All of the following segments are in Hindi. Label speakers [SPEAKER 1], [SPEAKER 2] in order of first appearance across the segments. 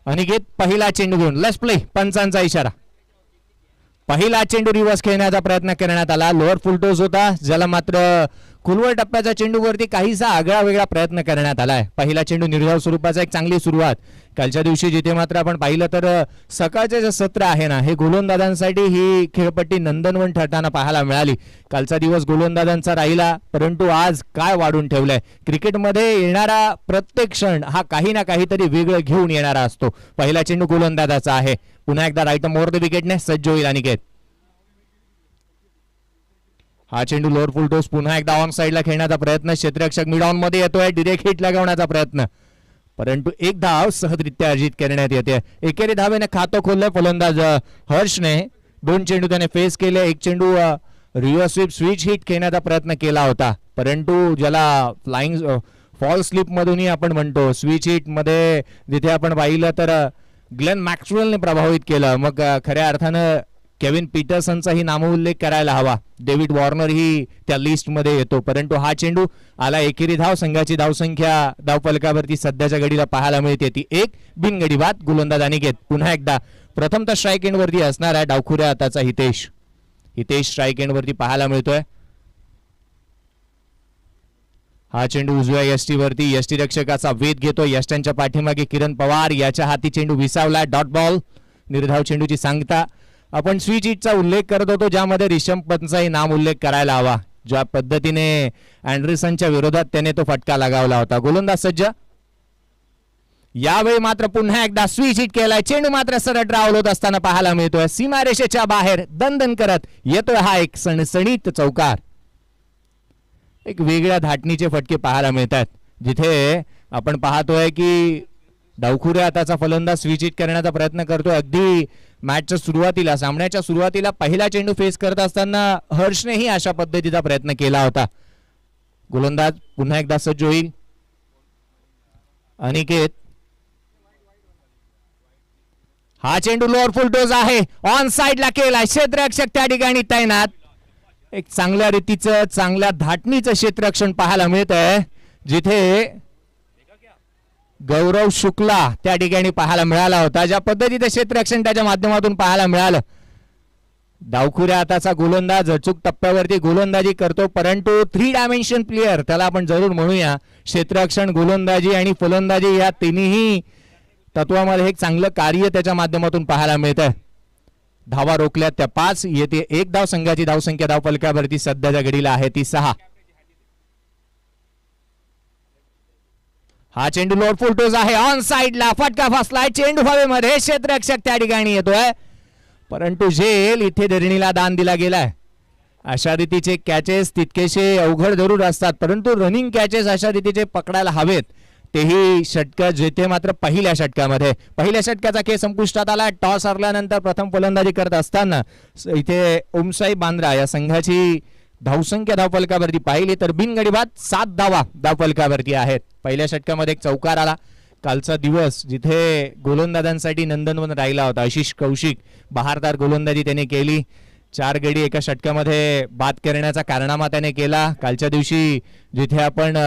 [SPEAKER 1] अनिकेत पहिला चेंडू घेऊन लेट्स प्ले, पंचांचा इशारा. पहिला चेंडू रिव्हर्स खेळण्याचा प्रयत्न करण्यात आला, लोअर फुलटोस होता, ज्याला मात्र खुलवर टप्प्याच्या चेंडूवरती काहीसा आगळा वेगळा प्रयत्न करण्यात आलाय. पहिला चेंडू निर्धाव स्वरूपाचा एक चांगली सुरुवात कालच्या दिवशी, जिथे मात्र आपण पाहिलं तर सकाळचे जे सत्र आहे ना, हे गोलंदाजांसाठी ही खेळपट्टी नंदनवन ठरताना पाहायला मिळाली. कालचा दिवस गोलंदाजांचा राहिला, परंतु आज काय वाढून ठेवलंय. क्रिकेटमध्ये येणारा प्रत्येक क्षण हा काही ना काहीतरी वेगळं घेऊन येणारा असतो. पहिला चेंडू गोलंदाजाचा आहे, पुन्हा एकदा राईट मोर द विकेटने सज्ज होईल अनिकेत. हा चेंडू लोअर फुल टोस, पुन्हा एकदा ऑन साइडला खेळण्याचा प्रयत्न, क्षेत्ररक्षक मिड ऑन मध्ये येतोय, डिरेक्ट हिट लगावण्याचा प्रयत्न, परंतु एक धाव सहजरित्या अर्जित करण्यात येते. एकेरी धावेने खातं खोललंय फलंदाज हर्षने. 2 चेंडू त्याने फेस केले, एक चेंडू रिव्हर्स स्वीप स्विच हिट खेळण्याचा प्रयत्न केला होता, परंतु ज्याला फ्लाइंग फॉल स्लिप मधूनही आपण म्हणतो, स्विच हिट मध्ये जिथे आपण पाहिलं तर ग्लेन मॅक्सवेलने प्रभावित केलं. मग खऱ्या अर्थानं केविन पीटरसनचाही नामोल्लेख करायला हवा, डेव्हिड वॉर्नर ही त्या लिस्ट मध्ये येतो, परंतु हा चेंडू आला. एकेरी धाव, संघाची धावसंख्या धावफलकावरती सध्याच्या घडीला पाहायला मिळते ती 1. बिनगडी बाद. गोलंदाज अनिकेत पुन्हा एकदा प्रथमतः स्ट्राईक एंड वरती असणार आहे डावखुऱ्या हाताचा हितेश स्ट्राईक एंड वरती पाहायला मिळतोय. हा चेंडू उजव्या यष्टी वरती, यष्टी रक्षकाचा वेध घेतो, यष्ट्यांच्या पाठीमागे किरण पवार, याच्या हाती चेंडू विसावला. Dot ball. निर्धाव चेंडूची सांगता. आपण स्विच हिटचा उल्लेख करत होतो, ज्यामध्ये रिषभ पंतचाही नाम उल्लेख करायला हवा. ज्या पद्धतीने अँडरसनच्या विरोधात त्याने तो फटका लगावला होता. गोलंदाज सज्ज. यावेळी मात्र पुन्हा एकदा स्विच हिट केलाय, चेंडू मात्र सरळ ड्रावल होत असताना पाहायला मिळतोय. सीमारेषेच्या बाहेर दणदण करत येतोय हा एक सणसणीत चौकार. एक वेगळ्या धाटणीचे फटके पाहायला मिळतात, जिथे आपण पाहतोय की डावखुऱ्या हाताचा फलंदाज स्विच हिट करण्याचा प्रयत्न करतोय. अगदी मॅचच्या सुरुवातीला, सामन्याच्या सुरुवातीला पहिला चेंडू फेस करत असताना हर्षनेही अशा पद्धतीचा प्रयत्न केला होता. गोलंदाज पुन्हा एकदा सज्ज होईल अनिकेत. हा चेंडू लोअर फुल टोज आहे, ऑन साइडला केलाय, क्षेत्ररक्षक त्या ठिकाणी तैनात. एक चांगल्या रीतीचं, चांगल्या धाटणीचं क्षेत्ररक्षण पाहायला मिळत आहे, जिथे गौरव शुक्ला त्या ठिकाणी पाहायला मिळाला होता. ज्या पद्धतीचं क्षेत्ररक्षण त्याच्या माध्यमातून पाहायला मिळालं. डावखुऱ्या हाताचा गोलंदाज अचूक टप्प्यावरती गोलंदाजी करतो, परंतु 3 डायमेन्शन प्लेअर त्याला आपण जरूर म्हणूया. क्षेत्ररक्षण, गोलंदाजी आणि फलंदाजी या तिन्ही तत्वामध्ये एक चांगलं कार्य त्याच्या माध्यमातून पाहायला मिळतं. धावा रोखल्या त्या 5, येते 1 धाव. संघाची धावसंख्या धावफलकावरती सध्याच्या घडीला आहे ती 6. हा चेंडू लोअर फुल टोज आहे, ऑन साइडला फटका फसलाय, चेंडू हवेमध्ये, क्षेत्ररक्षक त्या ठिकाणी येतोय, परंतु झेल इथे धरणीला दान दिला गेलाय. अशा रीतीचे कॅचेस तितकेसे अवघड जरूर असतात, परंतु रनिंग कॅचेस अशा रीतीचे पकडायला हवेत, तेही षटक, जेथे मात्र पहिल्या षटकाचा खेळ संपुष्टात आला. टॉस हरल्यानंतर प्रथम फलंदाजी करत असताना इथे ओमसाई बांद्रा या संघाची धावसंख्या धावफलकावरती पाहिली तर बिनगडी बाद 7 धावा धावफलकावरती आहेत. पहिल्या षटकामध्ये एक चौकार आला. कालचा दिवस जिथे गोलंदाजांसाठी नंदनवन राहिला होता. आशिष कौशिक बहारदार गोलंदाजी त्याने केली, 4 गडी एका षटकामध्ये बाद करण्याचा कारनामा त्याने केला. कालच्या दिवशी जिथे आपण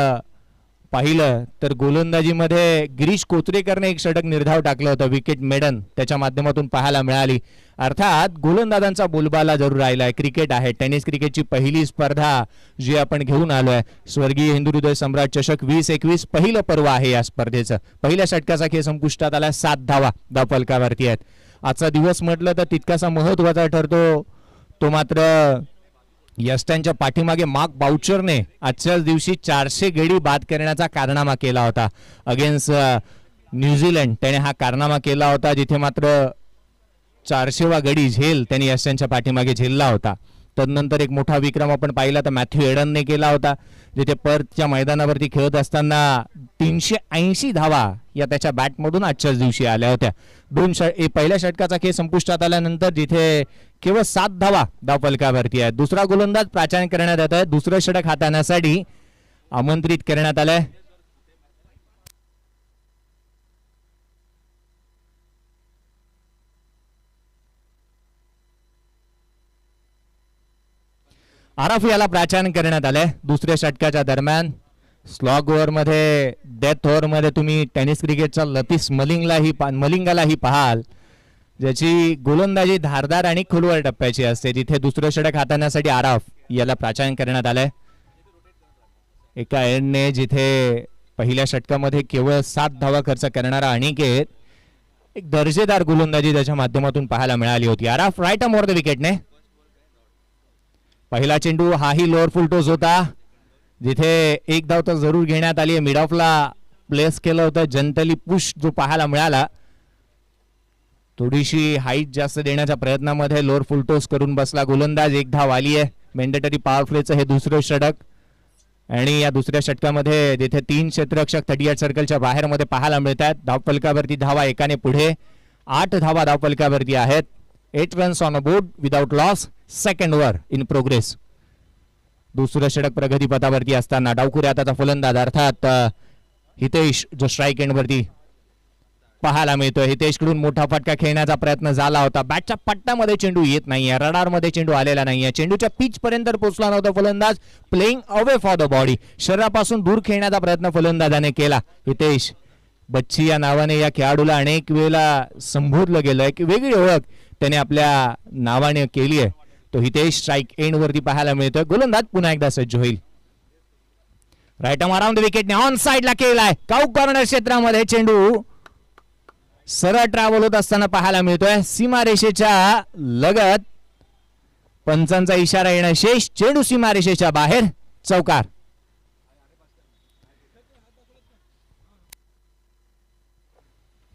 [SPEAKER 1] पाहिलं तर गोलंदाजीमध्ये गिरीश कोचरेकरने एक षटक निर्धाव टाकलं होतं, विकेट मेडन त्याच्या माध्यमातून पाहायला मिळाली. अर्थात गोलंदाजांचा बोलबाला जरूर राहिलाय. क्रिकेट आहे, टेनिस क्रिकेटची पहिली स्पर्धा जी आपण घेऊन आलोय, स्वर्गीय हिंदू हृदय सम्राट चषक 2021 पहिलं पर्व आहे या स्पर्धेचं. पहिल्या षटकाचा खेळ संपुष्टात आला, 7 धावा धावफलकावरती आहेत. आजचा दिवस म्हटलं तर तितकासा महत्वाचा ठरतो, तो मात्र यष्ट्यांच्या पाठीमागे मार्क बाउचरने आजच्याच दिवशी 400 गडी बाद करण्याचा कारनामा केला होता अगेन्स्ट न्यूझीलंड. त्याने हा कारनामा केला होता, जिथे मात्र 400वा गडी झेल त्यांनी यष्ट्यांच्या पाठीमागे झेलला होता. तदनंतर एक मोठा विक्रम आपण पाहिला तर मॅथ्यू एडनने केला होता, जिथे पर्थच्या मैदानावरती खेळत असताना 380 धावा या त्याच्या बॅटमधून आजच्याच दिवशी आल्या होत्या. पहिल्या षटकाचा खेळ संपुष्टात आल्यानंतर जिथे केवळ 7 धावा धावफलकावरती आहेत. दुसरा गोलंदाज प्राचार्य करण्यात येत आहे, दुसरं षटक हाताळण्यासाठी आमंत्रित करण्यात आलंय. आराफ याला प्राचार्य करण्यात आलंय दुसऱ्या षटकाच्या दरम्यान. स्लॉग ओव्हर मध्ये, डेथ ओव्हर मध्ये तुम्ही टेनिस क्रिकेटचा लतीफ मलिंगालाही पाहाल, ज्याची गोलंदाजी धारदार आणि खोलवर टप्प्याची असते. जिथे दुसरं षटक हाताळण्यासाठी आराफ याला प्राचार्य करण्यात आलंय. एका एंडने जिथे पहिल्या षटकामध्ये केवळ 7 धावा खर्च करणारा अनिकेत, एक दर्जेदार गोलंदाजी त्याच्या माध्यमातून पाहायला मिळाली होती. आराफ राईट आर्म ओव्हर द विकेटने. पहिला चेंडू हाही लोअर फुल टॉस होता, जिथे एक धाव तर जरूर घेण्यात आली. मिड ऑफला प्लेस केलं होतं. जनरली पुश जो पाहायला मिळाला, थोडीशी हाईट जास्त देण्याच्या प्रयत्नामध्ये लोअर फुल टॉस करून बसला गोलंदाज. एक धाव आली आहे. मॅन्डेटरी पॉवर प्लेचं हे दुसरं षटक, आणि या दुसऱ्या षटकामध्ये जिथे 3 क्षेत्ररक्षक 38 सर्कलच्या बाहेर मध्ये पाहायला मिळतात. धावफलकावरती धावा एकाने पुढे, 8 धावा धावफलकावरती आहेत. 8 runs on a board without loss. Second over in progress. दुसरं षटक प्रगतीपथावरती असताना डावखुऱ्या हाताचा फलंदाज अर्थात हितेश जो स्ट्राईक एंड वरती पाहायला मिळतोय. हितेश कडून मोठा फटका खेळण्याचा प्रयत्न झाला होता. बॅटच्या पट्ट्यामध्ये चेंडू येत नाहीये, रडार मध्ये चेंडू आलेला नाहीये. चेंडूच्या पिच पर्यंत पोहोचला नव्हता फलंदाज. Playing away for the body, शरीरापासून दूर खेळण्याचा प्रयत्न फलंदाजाने केला. हितेश बच्ची या नावाने या खेळाडूला अनेक वेळेला संबोधलं गेलं. एक वेगळी ओळख त्याने आपल्या नावाने केली आहे. तो हितेश स्ट्राईक एंड वरती पाहायला मिळतोय. गोलंदाज पुन्हा एकदा सज्ज होईल. राईट आर्म अराउंड द विकेटने ऑन साइडला केलाय. काउक कॉर्नर क्षेत्रामध्ये चेंडू सरळ ट्रॅव्हल होत असताना पाहायला मिळतोय. सीमारेषेच्या लगत पंचांचा इशारा येणं शेष. चेंडू सीमारेषेच्या बाहेर, चौकार.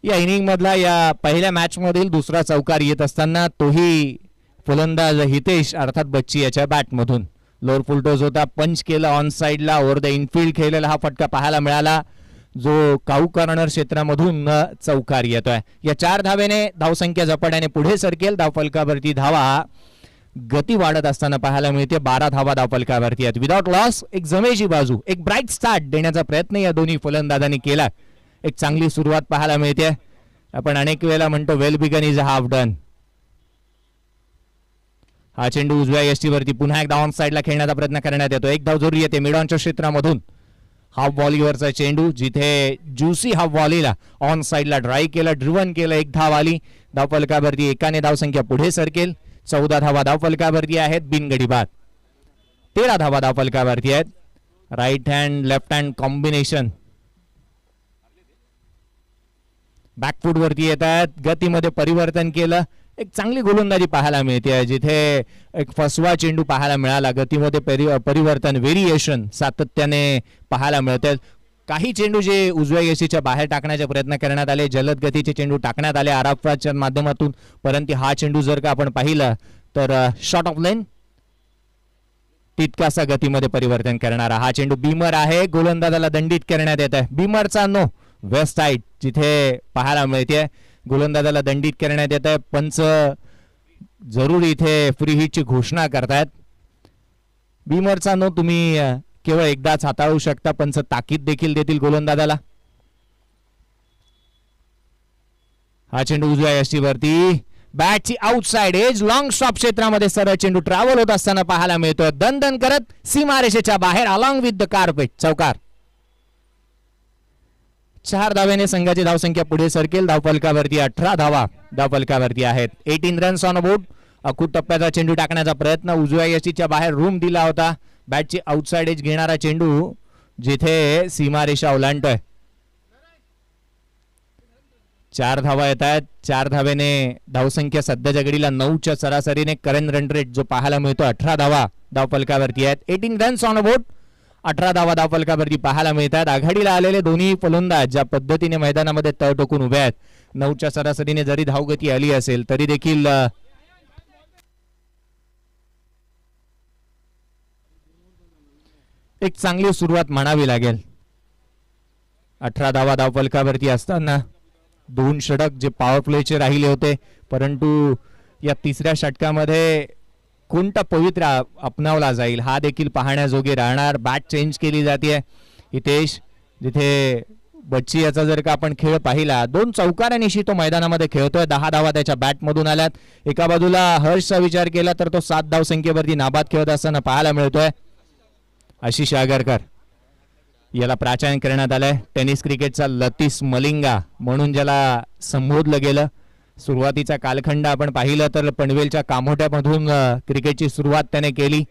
[SPEAKER 1] या इनिंग मधला या पहिल्या मॅच मधील दुसरा चौकार येत असताना तोही फलंदाज हितेश अर्थात बच्ची याच्या बॅट मधून. लोअर फुल टॉस होता, पंच केलं ऑन साइडला. ओव्हर द इनफिल्ड खेळलेला हा फटका पाहायला मिळाला, जो काऊ कॉर्नर क्षेत्रामधून चौकार येतोय. या 4 धावेने धावसंख्या झपाट्याने पुढे सरकेल. धावफलकावरती धावा गती वाढत असताना पाहायला मिळते. 12 धावा धावफलकावरती आहेत विदाउट लॉस. एक जमेची बाजू, एक ब्राईट स्टार्ट देण्याचा प्रयत्न या दोन्ही फलंदाजांनी केला. एक चांगली सुरुवात पाहायला मिळते. आपण अनेक वेळेला म्हणतो well begun is half done. हा चेंडू उजव्या यष्टीवरती पुन्हा एकदा ऑन साइडला खेळण्याचा प्रयत्न करण्यात येतो. एक धाव जरूर येते मिडॉनच्या क्षेत्रामधून. हाफ व्हॉलीवरचा चेंडू, जिथे ज्युसी हाफ व्हॉलीला ऑन साइडला ड्राईव्ह केलं, ड्रिव्हन केलं. एक धाव आली. धावफलकावरती एकाने धावसंख्या पुढे सरकेल. 14 धावा धावफलकावरती आहेत. बिनगडी बाद. 13 धावा धावफलकावरती आहेत. Right hand left hand combination back foot वरती येत आहेत. गतीमध्ये परिवर्तन केलं. एक चांगली गोलंदाजी पाहायला मिळते, जिथे एक फसवा चेंडू पाहायला मिळाला. गतीमध्ये परिवर्तन, व्हेरिएशन सातत्याने पाहायला मिळते. काही चेंडू जे उजव्या यशीच्या बाहेर टाकण्याचा प्रयत्न करण्यात आले, जलद गतीचे चेंडू टाकण्यात आले आराफाच्या माध्यमातून. परंतु हा चेंडू जर का आपण पाहिलं तर शॉर्ट ऑफ लेन, तितकासा गतीमध्ये परिवर्तन करणारा हा चेंडू. बीमर आहे, गोलंदाजाला दंडित करण्यात येत आहे. बीमरचा नो वेस्ट साइड जिथे पाहायला मिळते, गोलंदाजाला दंडित करण्यात येत आहे. पंच जरूर इथे फ्री हिटची घोषणा करतायत. बीमरचा नो तुम्ही केवळ एकदाच हाताळू शकता. पंच ताकीद देखील देतील गोलंदाजाला. हा चेंडू उजव्या यष्टीवरती, बॅटची आउटसाइड एज, लॉंग स्टॉप क्षेत्रामध्ये सरळ चेंडू ट्रॅव्हल होत असताना पाहायला मिळतोय. दन करत सीमारेषेच्या बाहेर अलॉंग विथ द कार्पेट, चौकार. 4 धावेने संघाची धावसंख्या पुढे सरकेल. धावफलकावरती 18 धावा धावफलकावरती आहेत. 18 runs on a board. Akut टप्प्याचा चेंडू टाकण्याचा प्रयत्न, उजव्या यष्टीच्या बाहेर रूम दिला होता. बॅटची आउटसाइड एज घेणारा चेंडू जिथे सीमारेषा ओलांडतोय. 4 धावा येत आहेत. 4 धावेने धावसंख्या सध्याच्या घडीला 9च्या सरासरीने. करंट रन रेट जो पाहायला मिळतो 18 धावा धावफलकावरती आहेत. 18 रन्स ऑन अ बोर्ड. 18 धावा धावफलकावरती पाहायला मिळतात. आघाडीला आलेले दोन्ही फलंदाज ज्या पद्धतीने मैदानामध्ये तळ टोकून उभे आहेत, 9च्या सरासरीने जरी धावगती आली असेल तरी देखील एक चांगली सुरुवात म्हणावी लागेल. 18 धावा धावफलकावरती असताना 2 षटक जे पॉवर प्लेचे राहिले होते, परंतु या तिसऱ्या षटकामध्ये कोणता पवित्र अपनावला जाईल हा देखील पाहण्याजोगे राहणार. बॅट चेंज केली जाते. हितेश, जिथे बच्ची याचा जर का आपण खेळ पाहिला, 2 चौकारांनिशी तो मैदानामध्ये खेळतोय. 10 धावा त्याच्या बॅट मधून आल्यात. एका बाजूला हर्षचा विचार केला तर तो 7 धाव संख्येवरती नाबाद खेळत असताना पाहायला मिळतोय. आशिष आगरकर याला प्राचार्य करण्यात आलंय. टेनिस क्रिकेटचा लतीस मलिंगा म्हणून ज्याला संबोधलं गेलं. सुरुवातीचा कालखंड आपण पाहिलं तर पनवेलच्या कामोठ्यामधून क्रिकेटची सुरुवात त्याने केली.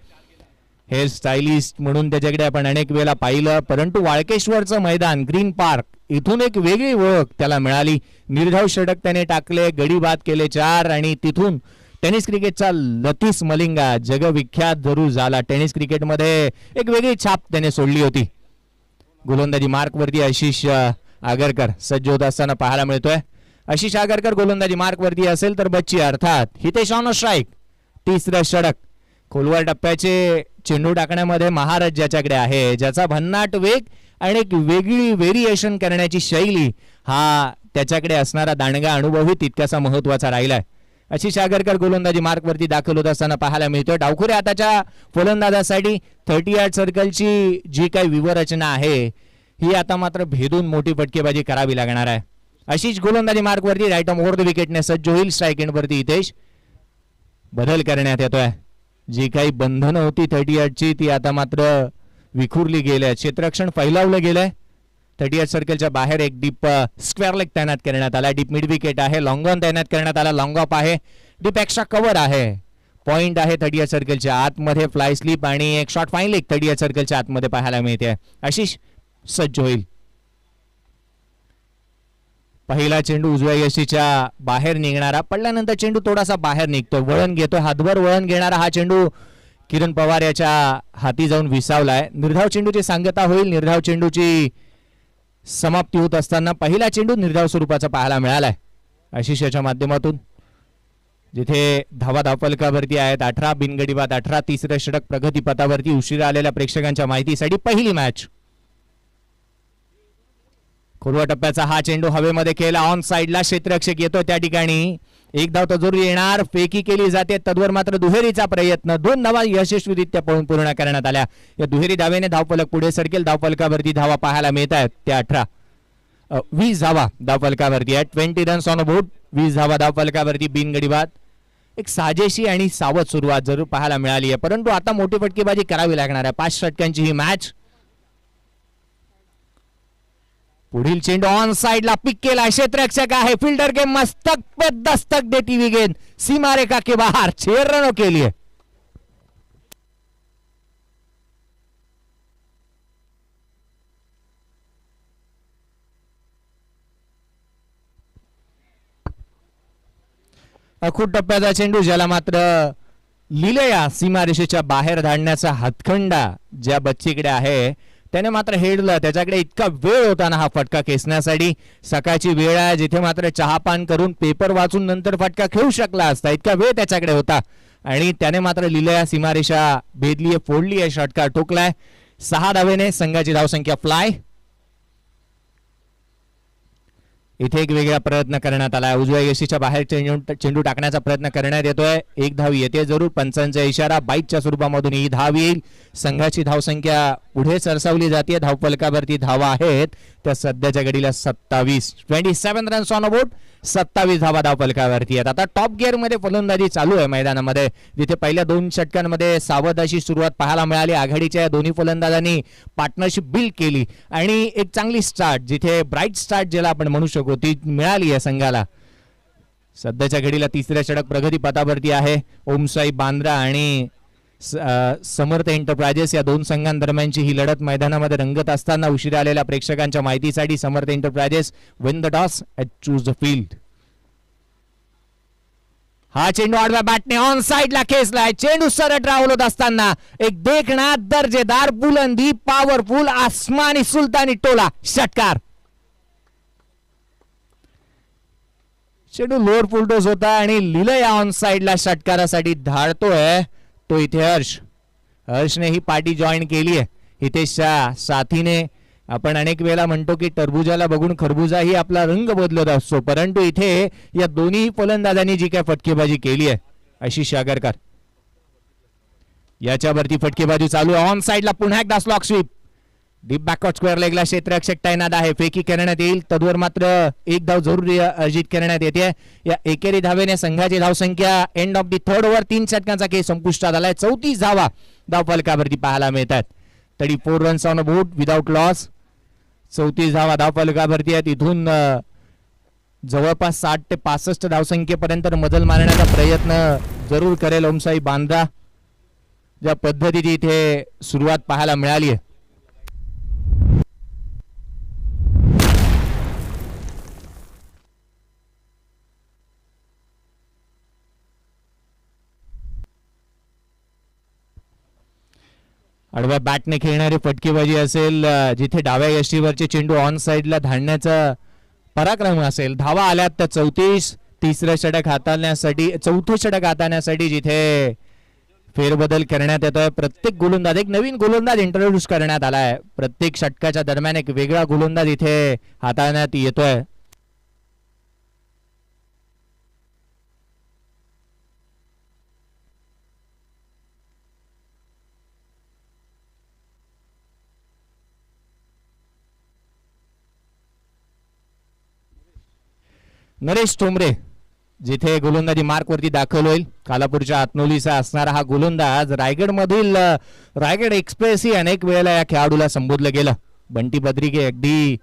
[SPEAKER 1] हेअर स्टायलिस्ट म्हणून त्याच्याकडे आपण अनेक वेळेला पाहिलं, परंतु वाळकेश्वरचं मैदान ग्रीन पार्क इथून एक वेगळी ओळख त्याला मिळाली. निर्धाव षटक त्याने टाकले, गडी बाद केले 4 आणि तिथून टेनिस क्रिकेटचा लतीस मलिंगा जगविख्यात जरूर झाला. टेनिस क्रिकेटमध्ये एक वेगळी छाप त्याने सोडली होती. गोलंदाजी मार्कवरती आशिष आगरकर सज्ज होत असताना पाहायला मिळतोय. आशिष आगरकर गोलंदाजी मार्कवरती असेल तर बच्ची अर्थात हितेश ऑन स्ट्राईक. तिसरं षटक. खोलवर टप्प्याचे चेंडू टाकण्यामध्ये महाराज ज्याच्याकडे आहे, ज्याचा भन्नाट वेग आणि एक वेगळी व्हेरिएशन करण्याची शैली, हा त्याच्याकडे असणारा दांडगा अनुभवही तितकासा महत्वाचा राहिलाय. आशिष आगरकर गोलंदाजी मार्कवरती दाखल होत असताना पाहायला मिळतोय. डावखुरे आताच्या फलंदाजासाठी 30 यार्ड सर्कलची जी काही व्यूहरचना आहे ही आता मात्र भेदून मोठी फटकेबाजी करावी लागणार आहे. आशिष गोलंदाजी मार्कवरती राईट ऑन ओव्हर द विकेटने सज्ज होईल. स्ट्राईक एंडवरती हितेश. बदल करण्यात येतोय. जी काही बंधनं होती 30 यार्डची ती आता मात्र विखुरली गेल्या. क्षेत्ररक्षण फैलावलं गेलंय. 30 यार्ड सर्कलच्या बाहेर एक डीप स्क्वेअर लेग तैनात करण्यात आला. डीप मिड विकेट आहे. लॉंग ऑन तैनात करण्यात आला. लॉंग ऑफ आहे. डीप एक्स्ट्रा कव्हर आहे. पॉइंट आहे 30 यार्ड सर्कलच्या आतमध्ये. फ्लाय स्लिप आणि एक शॉर्ट फाईन लेग 30 यार्ड सर्कलच्या आतमध्ये पाहायला मिळते. आशिष सज्ज होईल. पहिला चेंडू उजव्या यष्टीच्या बाहेर निघणारा, पडल्यानंतर चेंडू थोडासा बाहेर निघतो, वळण घेतो. हातभर वळण घेणारा हा चेंडू किरण पवार याच्या हाती जाऊन विसावलाय. निर्धाव चेंडूची सांगता होईल. निर्धाव चेंडूची समाप्ती होत असताना पहिला चेंडू निर्धाव स्वरूपाचा पाहायला मिळालाय आशिष याच्या माध्यमातून, जिथे धावा धावफलकावरती आहेत 18 बिनगडी बाद 18. तिसरं षटक प्रगतीपथावरती. उशिरा आलेल्या प्रेक्षकांच्या माहितीसाठी पहिली मॅच. खोलवा टप्प्याचा हा चेंडू हवेमध्ये केला. ऑन साइडला क्षेत्ररक्षक येतो त्या ठिकाणी. एक धाव तर जरूर येणार. फेकी केली जाते. तद्वर मात्र दुहेरीचा प्रयत्न. 2 धावा यशस्वीरित्या पळून पूर्ण करण्यात आल्या. या दुहेरी धावेने धावफलक पुढे सरकेल. धावफलकावरती धावा पाहायला मिळत आहेत त्या 20 धावा धावफलकावरती आहेत. 20 रन्स ऑन बोर्ड. 20 धावा धावफलकावरती बिनगडी बाद. एक साजेशी आणि सावध सुरुवात जरूर पाहायला मिळाली आहे, परंतु आता मोठी फटकेबाजी करावी लागणार आहे. 5 षटकांची ही मॅच. पुढील चेंडू ऑन साइडला पिक केला. क्षेत्ररक्षक आहे. फिल्डर के मस्तक पे दस्तक देती हुई गेंद सीमारेखा के बाहर 6 रनों के लिए. अखूट टप्प्याचा चेंडू, ज्याला मात्र लिलया सीमारेषेच्या बाहेर धाडण्याचा हातखंडा ज्या बच्चीकडे आहे त्याने मात्र हेडलं. त्याच्याकडे इतका वेळ होता ना हा फटका खेचण्यासाठी. सकाळची वेळ आहे जिथे मात्र चहापान करून पेपर वाचून नंतर फटका खेळू शकला असता, इतका वेळ त्याच्याकडे होता आणि त्याने मात्र लिलया सीमारेषा भेदली, फोडली आहे. षटकार ठोकलाय. 6 धावेने संघाची धावसंख्या फ्लाय. इथे एक वेगळा प्रयत्न करण्यात आला. उजव्या यष्टीच्या बाहेर चेंडू टाकण्याचा प्रयत्न करण्यात येतोय. एक धाव येते जरूर. पंचांचा इशारा. बाईटच्या स्वरूपामधून ही धाव येईल. संघाची धावसंख्या पुढे सरसावली जाते. धावफलकावरती धावा आहेत त्या सध्याच्या घडीला 27 रन्स ऑन बोर्ड. 27 धावा धावफलकावरती आहेत. आता टॉप गिअर मध्ये फलंदाजी चालू आहे मैदानामध्ये, जिथे पहिल्या 2 षटकांमध्ये सावध अशी सुरुवात पाहायला मिळाली. आघाडीच्या दोन्ही फलंदाजांनी पार्टनरशिप बिल्ड केली आणि एक चांगली स्टार्ट, जिथे ब्राईट स्टार्ट ज्याला आपण म्हणू शकतो, ती मिळाली आहे संघाला. सध्याच्या घडीला तिसऱ्या षटक प्रगती पथावरती आहे. ओमसाई बांद्रा आणि समर्थ एंटरप्राइजेस या 2 संघांदरम्यानची ही लढत मैदानामध्ये रंगत असताना उशिरा आलेल्या प्रेक्षकांच्या माहितीसाठी Samarth enterprises win the toss and choose the field. हा चेंडू आडव्या बॅटने ऑन साइडला खेचलाय. चेंडू सरळ राहुल होत असताना एक देखणा दर्जेदार बुलंदी, पॉवरफुल आसमानी सुलतानी टोला. षटकार. चेंडू लोअर फुलटोस होता आणि लिलया ऑन साइडला षटकारासाठी धाडतोय तो इथे हर्षने ही पार्टी जॉईन केली आहे. हितेशच्या साथीने आपण अनेक वेळा म्हणतो की टरबुजाला बघून खरबुजा ही आपला रंग बदलत असतो, परंतु इथे या दोन्ही फलंदाजांनी जी काय फटकेबाजी केली आहे आशिष आगरकर याच्यावरती फटकेबाजी चालू आहे. ऑन साइडला पुन्हा एकदा slog sweep. Deep backward square लेगला क्षेत्ररक्षक तैनात आहे. फेकी करण्यात येईल. तद्वर मात्र एक धाव जरूर अर्जित करण्यात येते. या एकेरी धावेने संघाची धावसंख्या end of the 3rd over 3 षटकांचा खेळ संपुष्टात आलाय. 34 धावा धावफलकावरती पाहायला मिळतात. 34 runs on a board without loss. 34 धावा धावफलकावरती आहेत. इथून जवळपास 60 ते 65 धावसंख्येपर्यंत मजल मारण्याचा प्रयत्न जरूर करेल ओमसाई बांद्रा. ज्या पद्धतीने इथे सुरुवात पाहायला मिळाली आहे. आडव्या बॅटने खेळणारी फटकेबाजी असेल, जिथे डाव्या यष्टीवरचे चेंडू ऑन साइडला धाडण्याचा पराक्रम असेल. धावा आल्यात तर 34. तिसरं षटक हाताळण्यासाठी, चौथं षटक हाताळण्यासाठी जिथे फेरबदल करण्यात येतोय. प्रत्येक गोलंदाज, एक नवीन गोलंदाज इंट्रोड्यूस करण्यात आलाय. प्रत्येक षटकाच्या दरम्यान एक वेगळा गोलंदाज इथे हाताळण्यात येतोय. नरेश टोमरे जिथे गोलंदाजी मार्क वरती दाखल होईल. कालापूरच्या आतनोलीचा असणारा हा गोलंदाज रायगड मधील रायगड एक्सप्रेस ही अनेक वेळेला या खेळाडूला संबोधलं गेलं. बंटी बद्रिके अगदी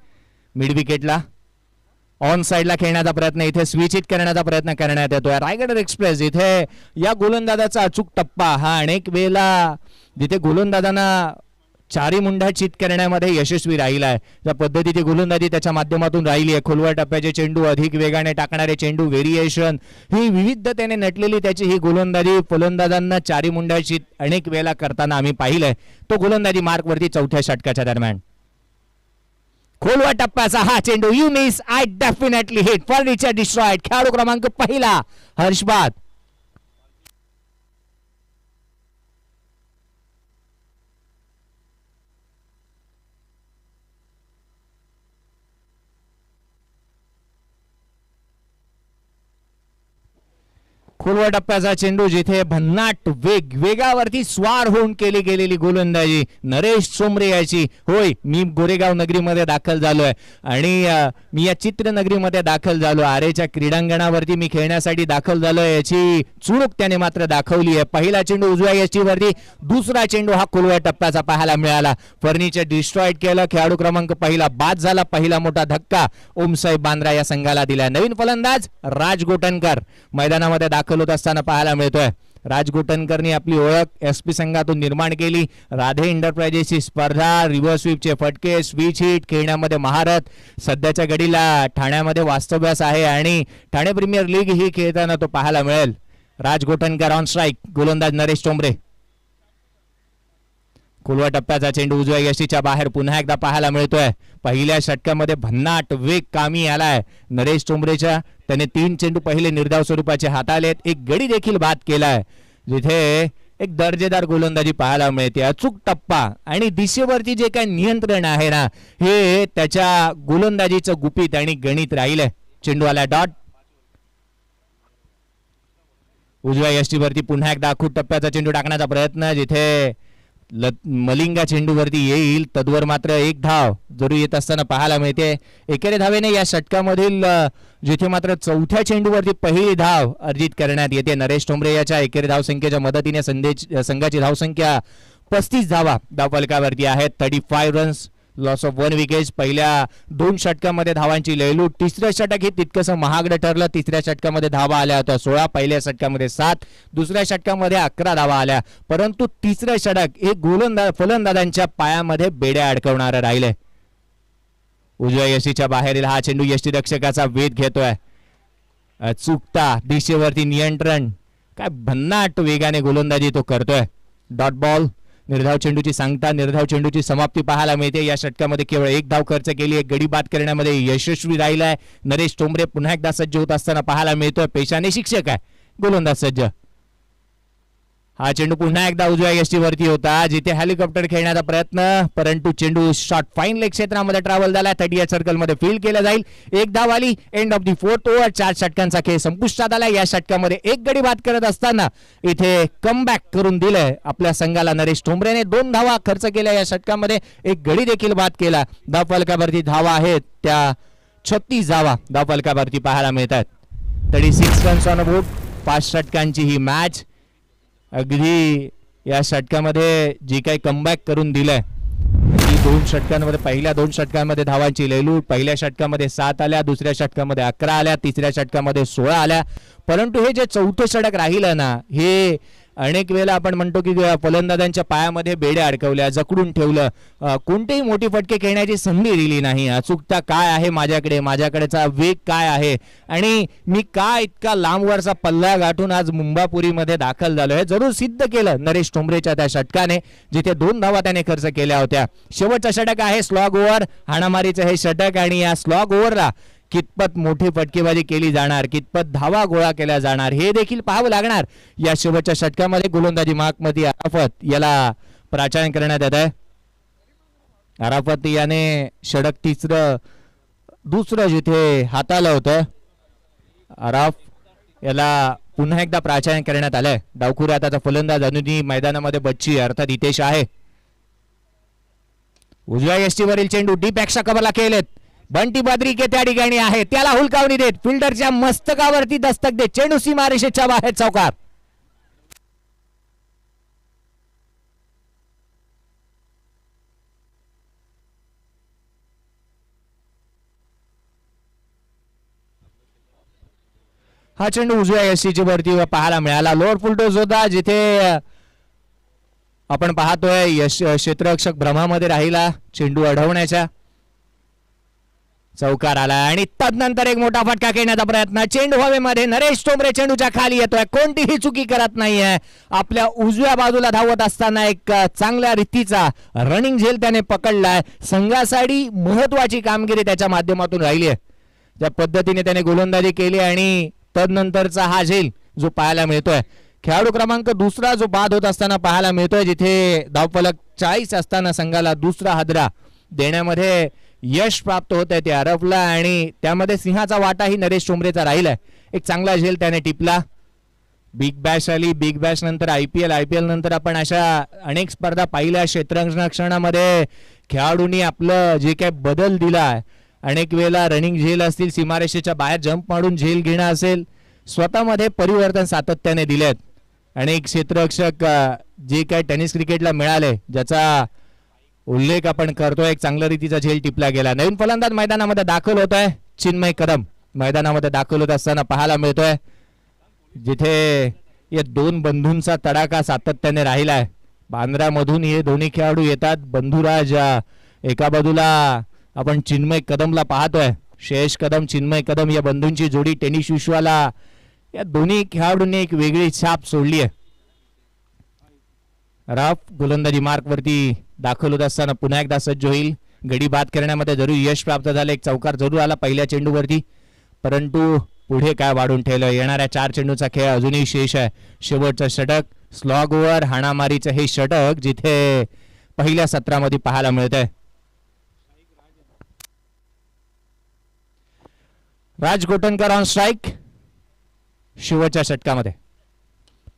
[SPEAKER 1] मिड विकेटला ऑन साइडला खेळण्याचा प्रयत्न, इथे स्विच हिट करण्याचा प्रयत्न करण्यात येतोय. रायगड एक्सप्रेस इथे या गोलंदाजाचा अचूक टप्पा हा अनेक वेळेला जिथे गोलंदाजांना चारी मुंडा चित करण्यामध्ये यशस्वी राहिला आहे. ज्या पद्धतीची गोलंदाजी त्याच्या माध्यमातून राहिली आहे. खोलवर टप्प्याचे चेंडू, अधिक वेगाने टाकणारे चेंडू, व्हेरिएशन, ही विविधतेने नटलेली त्याची ही गोलंदाजी फलंदाजांना चारी मुंडा चित अनेक वेळेला करताना आम्ही पाहिलंय. तो गोलंदाजी मार्क वरती चौथ्या षटकाच्या दरम्यान. खोलवर टप्प्याचा हा चेंडू, you miss I definitely hit, furniture destroyed. खेळाडू क्रमांक पहिला हर्षबाद. खोलवर टप्प्याचा चेंडू, जिथे भन्नाट वेगावरती स्वार होऊन केली गेलेली गोलंदाजी नरेश चोंबरे याची. होय, मी गोरेगाव नगरीमध्ये दाखल झालोय आणि मी या चित्रनगरीमध्ये दाखल झालो. आरेच्या क्रीडांगणावरती मी खेळण्यासाठी दाखल झालोय याची चुणूक त्याने मात्र दाखवली आहे. पहिला चेंडू उजव्या यष्टीवरती, दुसरा चेंडू हा खोलवर टप्प्याचा पाहायला मिळाला. फर्निचर डिस्ट्रॉइड केलं. खेळाडू क्रमांक पहिला बाद झाला. पहिला मोठा धक्का ओमसाई बांद्रा या संघाला दिला. नवीन फलंदाज राज गोटनकर मैदानामध्ये दाखल होत असताना पाहायला मिळतोय. राज गोटनकरनी आपली ओळख एसपी संघातून निर्माण केली. राधे एंटरप्राइजेसची स्पर्धा, रिव्हर्स स्वीपचे फटके, स्विच हिट खेळण्यामध्ये महारत. सध्याच्या घडीला ठाण्यामध्ये वास्तव्यास आहे आणि ठाणे प्रीमियर लीग ही खेळताना तो पाहायला मिळेल. राज गोटनकर ऑन स्ट्राईक. गोलंदाज नरेश टोंबरे. खोलवा टप्प्याचा चेंडू उजव्या यष्टीच्या बाहेर पुन्हा एकदा पाहायला मिळतोय. पहिल्या षटकामध्ये भन्नाट वेग कामी आलाय नरेश टोंबरेच्या. त्याने 3 चेंडू पहिले निर्धाव स्वरूपाचे हाताळलेत. एक गडी देखील बाद केलाय, जिथे एक दर्जेदार गोलंदाजी पाहायला मिळते. अचूक टप्पा आणि दिशेवरती जे काही नियंत्रण आहे ना, हे त्याच्या गोलंदाजीचं गुपित आणि गणित राहिलंय. चेंडू आला डॉट. उजव्या यष्टीवरती पुन्हा एकदा अचूक टप्प्याचा चेंडू टाकण्याचा प्रयत्न, जिथे मलिंगा चेंडूवरती येईल. तद्वर मात्र एक धाव जरूर येत असताना पाहायला मिळते. एकेरी धावेने या षटकामधील जिथे मात्र चौथ्या चेंडूवरती पहिली धाव अर्जित करण्यात येते. नरेश टोंबरे याच्या एकेरी धावसंख्येच्या मदतीने संघाची धावसंख्या 35 धावा धावफलकावरती आहेत. 35 रन्स, लॉस ऑफ 1 विकेट. पहिल्या 2 षटकामध्ये धावांची लयलूट. तिसरं षटक हे तितकंसं महागडं ठरलं. तिसऱ्या षटकामध्ये धावा आल्या होत्या 16, पहिल्या षटकामध्ये 7, दुसऱ्या षटकामध्ये 11 धावा आल्या. परंतु तिसरं षटक हे फलंदाजांच्या पायामध्ये बेड्या अडकवणारं राहिले. उजव्या यष्टीच्या बाहेरील हा चेंडू यष्टीरक्षकाचा वेध घेतोय. चुकता दिशेवरती नियंत्रण, काय भन्नाट वेगाने गोलंदाजी तो करतोय. Dot ball. निर्धाव चेंडूची सांगता, निर्धाव चेंडूची समाप्ती पाहायला मिळते. या षटकामध्ये केवळ एक धाव खर्च केली. एक गडी बाद करण्यामध्ये यशस्वी राहिलाय नरेश टोंबरे. पुन्हा एकदा सज्ज होत असताना पाहायला मिळतोय. पेशाने शिक्षक आहे, गोलंदाज सज्ज. हा चेंडू पुन्हा एकदा उजव्या यष्टीवरती होता, जिथे हेलिकॉप्टर खेळण्याचा प्रयत्न, परंतु चेंडू शॉर्ट फाईन लेग क्षेत्रामध्ये ट्रॅव्हल झाला. 38 सर्कल मध्ये फील्ड केला जाईल. एक धाव आली. End of the 4th over. 4 षटकांचा खेळ संपुष्टात आला. या षटकामध्ये एक गडी बाद करत असताना इथे कमबॅक करून दिलंय आपल्या संघाला नरेश टोंबरेने. 2 धावा खर्च केल्या या षटकामध्ये. एक गडी देखील बाद केला. धावफलकावरती धावा आहेत त्या 36 धावा धावफलकावरती पाहायला मिळतात. 36 रन्स ऑन बोर्ड. 5 षटकांची ही मॅच. अगदी या षटकामध्ये जी काही कमबॅक करून दिलंय दोन षटकांमध्ये पहिल्या 2 षटकांमध्ये धावांची लयलूट. पहिल्या षटकामध्ये 7 आल्या, दुसऱ्या षटकामध्ये 11 आल्या, तिसऱ्या षटकामध्ये 16 आल्या. परंतु हे जे चौथं षटक राहिलं ना, हे अनेक वेळेला आपण म्हणतो की फलंदाजांच्या पायामध्ये बेड्या अडकवल्या, जकडून ठेवलं. कोणतेही मोठी फटके खेळण्याची संधी दिली नाही. अचूकता काय आहे माझ्याकडेचा वेग काय आहे आणि मी का इतका लांबवरचा पल्ला गाठून आज मुंबापुरीमध्ये दाखल झालो हे जरूर सिद्ध केलं नरेश ठोंबरेच्या त्या षटकाने, जिथे 2 धावा त्याने खर्च केल्या होत्या. शेवटचा षटक आहे स्लॉग ओव्हर, हाणामारीचं हे षटक आणि या स्लॉग ओव्हरला कितपत मोठी फटकेबाजी केली जाणार, कितपत धावा गोळा केल्या जाणार हे देखील पाहावं लागणार. या शेवटच्या षटकामध्ये गोलंदाजी मार्कमध्ये अराफत याला प्राचार्य करण्यात येत आहे. अराफत याने षटक दुसरं जिथे हाताला होतं, अराफ याला पुन्हा एकदा प्राचार्य करण्यात आलंय. डावखुरा आताचा फलंदाज अनुनी मैदानामध्ये बच्ची अर्थात हितेश आहे. उजव्या यष्टीवरील चेंडू डीप एक्स्ट्रा कव्हरला केलेत. बंटी बद्रिके त्या ठिकाणी आहे, त्याला हुलकावणी देत फिल्डरच्या मस्तकावरती दस्तक देत चेंडू सीमारेषेच्या बाहेर चौकार. हा चेंडू उजव्या यष्टीची वरती पाहायला मिळाला. लोअर फुलटोस होता जिथे आपण पाहतोय क्षेत्ररक्षक भ्रमामध्ये राहिला चेंडू अडवण्याच्या. चौकार आला आणि तदनंतर एक मोठा फटका खेळण्याचा प्रयत्न. चेंडू हवेमध्ये, नरेश ठोंबरे चेंडूच्या खाली येतोय, कोणतीही चुकी करत नाहीये. आपल्या उजव्या बाजूला धावत असताना एक चांगल्या रीतीचा रनिंग झेल त्याने पकडलाय. संघासाठी महत्वाची कामगिरी त्याच्या माध्यमातून राहिली आहे. ज्या पद्धतीने त्याने गोलंदाजी केली आणि तदनंतरचा हा झेल जो पाहायला मिळतोय. खेळाडू क्रमांक दुसरा जो बाद होत असताना पाहायला मिळतोय, जिथे धावफलक 40 असताना संघाला दुसरा हादरा देण्यामध्ये यश प्राप्त होत आहे ते अरफला आणि त्यामध्ये सिंहाचा वाटाही नरेश ठोंबरेचा राहिलाय. एक चांगला झेल त्याने टिपला. बिग बॅश आली, बिग बॅश नंतर आयपीएल नंतर आपण अशा अनेक स्पर्धा पाहिल्या. क्षेत्ररक्षणामध्ये खेळाडूंनी आपलं जे काही बदल दिलाय, अनेक वेळेला रनिंग झेल असतील, सीमारेषेच्या बाहेर जंप मारून झेल घेणं असेल, स्वतःमध्ये परिवर्तन सातत्याने दिलेत. अनेक क्षेत्ररक्षक जे काही टेनिस क्रिकेटला मिळाले ज्याचा उल्लेख आपण करतोय, एक चांगल्या रीतीचा झेल टिपला गेला. नवीन फलंदाज मैदानामध्ये दाखल होत आहे, चिन्मय कदम मैदानामध्ये दाखल होत असताना पाहायला मिळतोय, जिथे या 2 बंधूंचा तडाखा सातत्याने राहिलाय. बांद्रामधून हे दोन्ही खेळाडू येतात. बंधुराज एका बाजूला आपण चिन्मय कदमला पाहतोय, श्रेयश कदम, चिन्मय कदम या बंधूंची जोडी टेनिस विश्वाला या दोन्ही खेळाडूंनी एक वेगळी छाप सोडली आहे. राफ गोलंदाजी मार्क वरती दाखल होत असताना पुन्हा एकदा सज्ज होईल. गडी बाद करण्यामध्ये जरूर यश प्राप्त झालं. एक चौकार जरूर आला पहिल्या चेंडूवरती, परंतु पुढे काय वाढून ठेवलं. येणाऱ्या 4 चेंडूचा खेळ अजूनही शेष आहे. शेवटचं षटक स्लॉग ओव्हर हाणामारीचं हे षटक जिथे पहिल्या सत्रामध्ये पाहायला मिळतंय. राज गोटनकर ऑन स्ट्राईक. शेवटच्या षटकामध्ये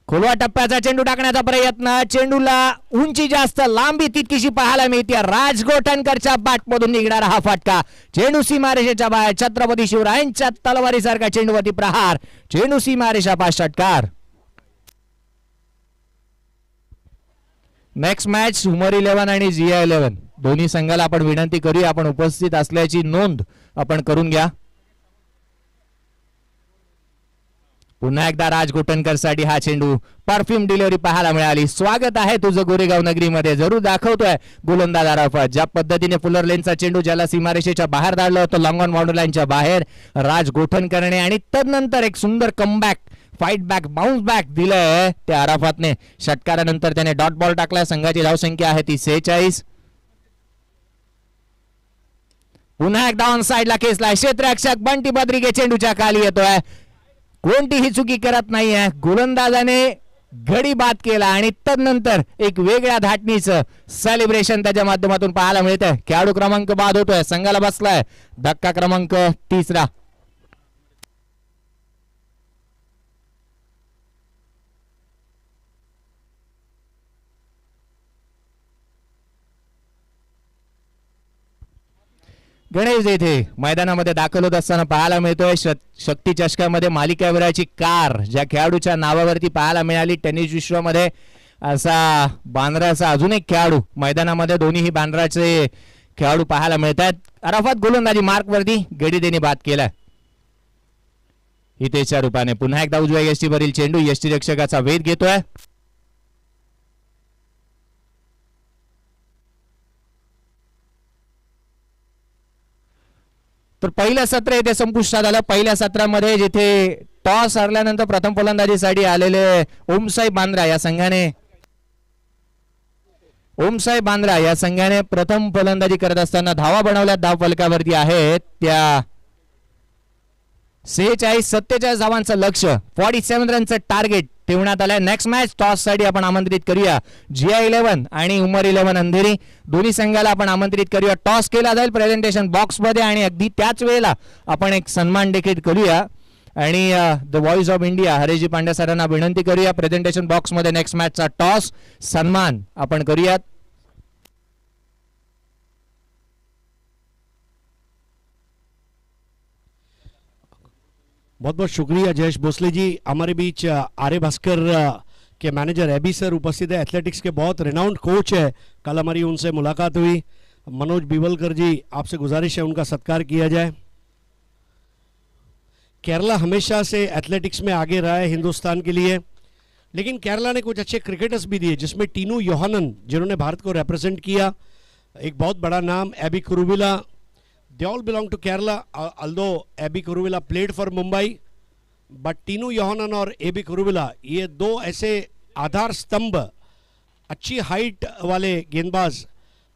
[SPEAKER 1] खोलवा टप्प्याचा चेंडू टाकण्याचा प्रयत्न. चेंडूला उंची जास्त, लांबी तितकीशी पाहायला मिळते. राज गोटनकरच्या बॅटमधून निघणारा हा फटका चेंडू सीमारेषेच्या बाहेर. छत्रपती शिवरायांच्या तलवारीसारखा चेंडूवरती प्रहार. चेंडू सीमारेषा पास षटकार. नेक्स्ट मॅच उमर 11 आणि जिया 11 दोन्ही संघाला आपण विनंती करूया, आपण उपस्थित असल्याची नोंद आपण करून घ्या. पुन्हा एकदा राज गोटनकर साठी हा चेंडू. परफ्यूम डिलिव्हरी पाहायला मिळाली. स्वागत आहे तुझं गोरेगाव नगरीमध्ये, जरूर दाखवतोय गोलंदाज अराफत. ज्या पद्धतीने फुलर लेनचा चेंडू ज्याला सीमारेषेच्या बाहेर धाडलं होतं, लॉंग ऑन बाउंड्री लाईनच्या बाहेर राज गोटनकरने, आणि तदनंतर एक सुंदर comeback, fight back, bounce back दिलंय त्या अराफतने. षटकारानंतर त्याने डॉट बॉल टाकला. संघाची धावसंख्या आहे ती 46. पुन्हा एकदा ऑन साइडला केसला. क्षेत्ररक्षक बंटी बद्रिके चेंडूच्या खाली येतोय, कोणतीही चुकी करत नाहीये. गोलंदाजाने गडी बाद केला आणि तदनंतर एक वेगळ्या धाटणीचं सेलिब्रेशन त्याच्या माध्यमातून पाहायला मिळतंय. खेळाडू क्रमांक बाद होतोय, संघाला बसलाय धक्का क्रमांक 3. गणेश येथे मैदानामध्ये दाखल होत असताना पाहायला मिळतोय. शक्ती चषकामध्ये मालिकावीराची कार ज्या खेळाडूच्या नावावरती पाहायला मिळाली टेनिस विश्वामध्ये, असा बांद्राचा अजून एक खेळाडू मैदानामध्ये, दोन्हीही बांद्राचे खेळाडू पाहायला मिळतात. अराफात गोलंदाजी मार्क वरती गडी देणे बाद केलाय हितेशच्या रूपाने. पुन्हा एकदा उजव्या यष्टीवरील चेंडू यष्टीरक्षकाचा वेध घेतोय. तर पहिलं सत्र येथे संपुष्टात आलं. पहिल्या सत्रामध्ये जिथे टॉस हरल्यानंतर प्रथम फलंदाजीसाठी आलेले ओमसाई बांद्रा या संघाने प्रथम फलंदाजी करत असताना धावा बनवल्या धाव फलकावरती आहेत त्या 46-47 धावांचं लक्ष, 47 रनचं टार्गेट ठेवण्यात आलंय. नेक्स्ट मॅच टॉस साठी आपण आमंत्रित करूया GI11 आणि उमर 11 अंधेरी दोन्ही संघाला आपण आमंत्रित करूया. टॉस केला जाईल प्रेझेंटेशन बॉक्स मध्ये आणि अगदी त्याच वेळेला आपण एक सन्मान देखील करूया आणि the voice of India Hareji Pandya सरांना विनंती करूया प्रेझेंटेशन बॉक्स मध्ये नेक्स्ट मॅचचा टॉस सन्मान आपण करूयात.
[SPEAKER 2] बहुत बहुत शुक्रिया जयेश भोसले जी. हमारे बीच आर्य भास्कर के मैनेजर एबी सर उपस्थित है. एथलेटिक्स के बहुत रिनाउंड कोच है. कल हमारी उनसे मुलाकात हुई. मनोज बिवलकर जी, आपसे गुजारिश है उनका सत्कार किया जाए. केरला हमेशा से एथलेटिक्स में आगे रहा है हिंदुस्तान के लिए, लेकिन केरला ने कुछ अच्छे क्रिकेटर्स भी दिए जिसमें टीनू योहानन जिन्होंने भारत को रिप्रेजेंट किया, एक बहुत बड़ा नाम. Abey Kuruvilla, they all belong to Kerala, although Abhi Kuruvilla played for Mumbai, but Tinu Yohannan और एबी कुरुविला ये दो ऐसे आधार स्तंभ, अच्छी हाइट वाले गेंदबाज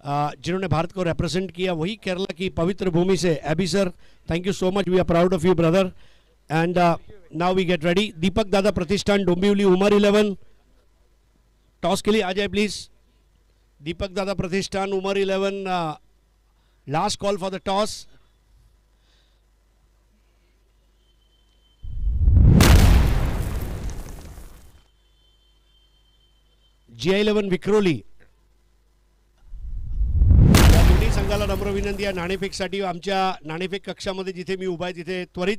[SPEAKER 2] जिन्होंने भारत को रिप्रेजेंट किया, वही केरला की पवित्र भूमि से. AB sir, thank you so much, we are proud of you brother. And now we get ready. Deepak Dada Pratishthan Dombivli Umar 11 toss के लिए आ जाए प्लीज. दीपक दादा प्रतिष्ठान Umar 11 last call for the toss. GI11 Vikhroli या दोन्ही संघाला नम्र विनंती आहे नाणेफेकसाठी. आमच्या नाणेफेक कक्षामध्ये जिथे मी उभा आहे तिथे त्वरित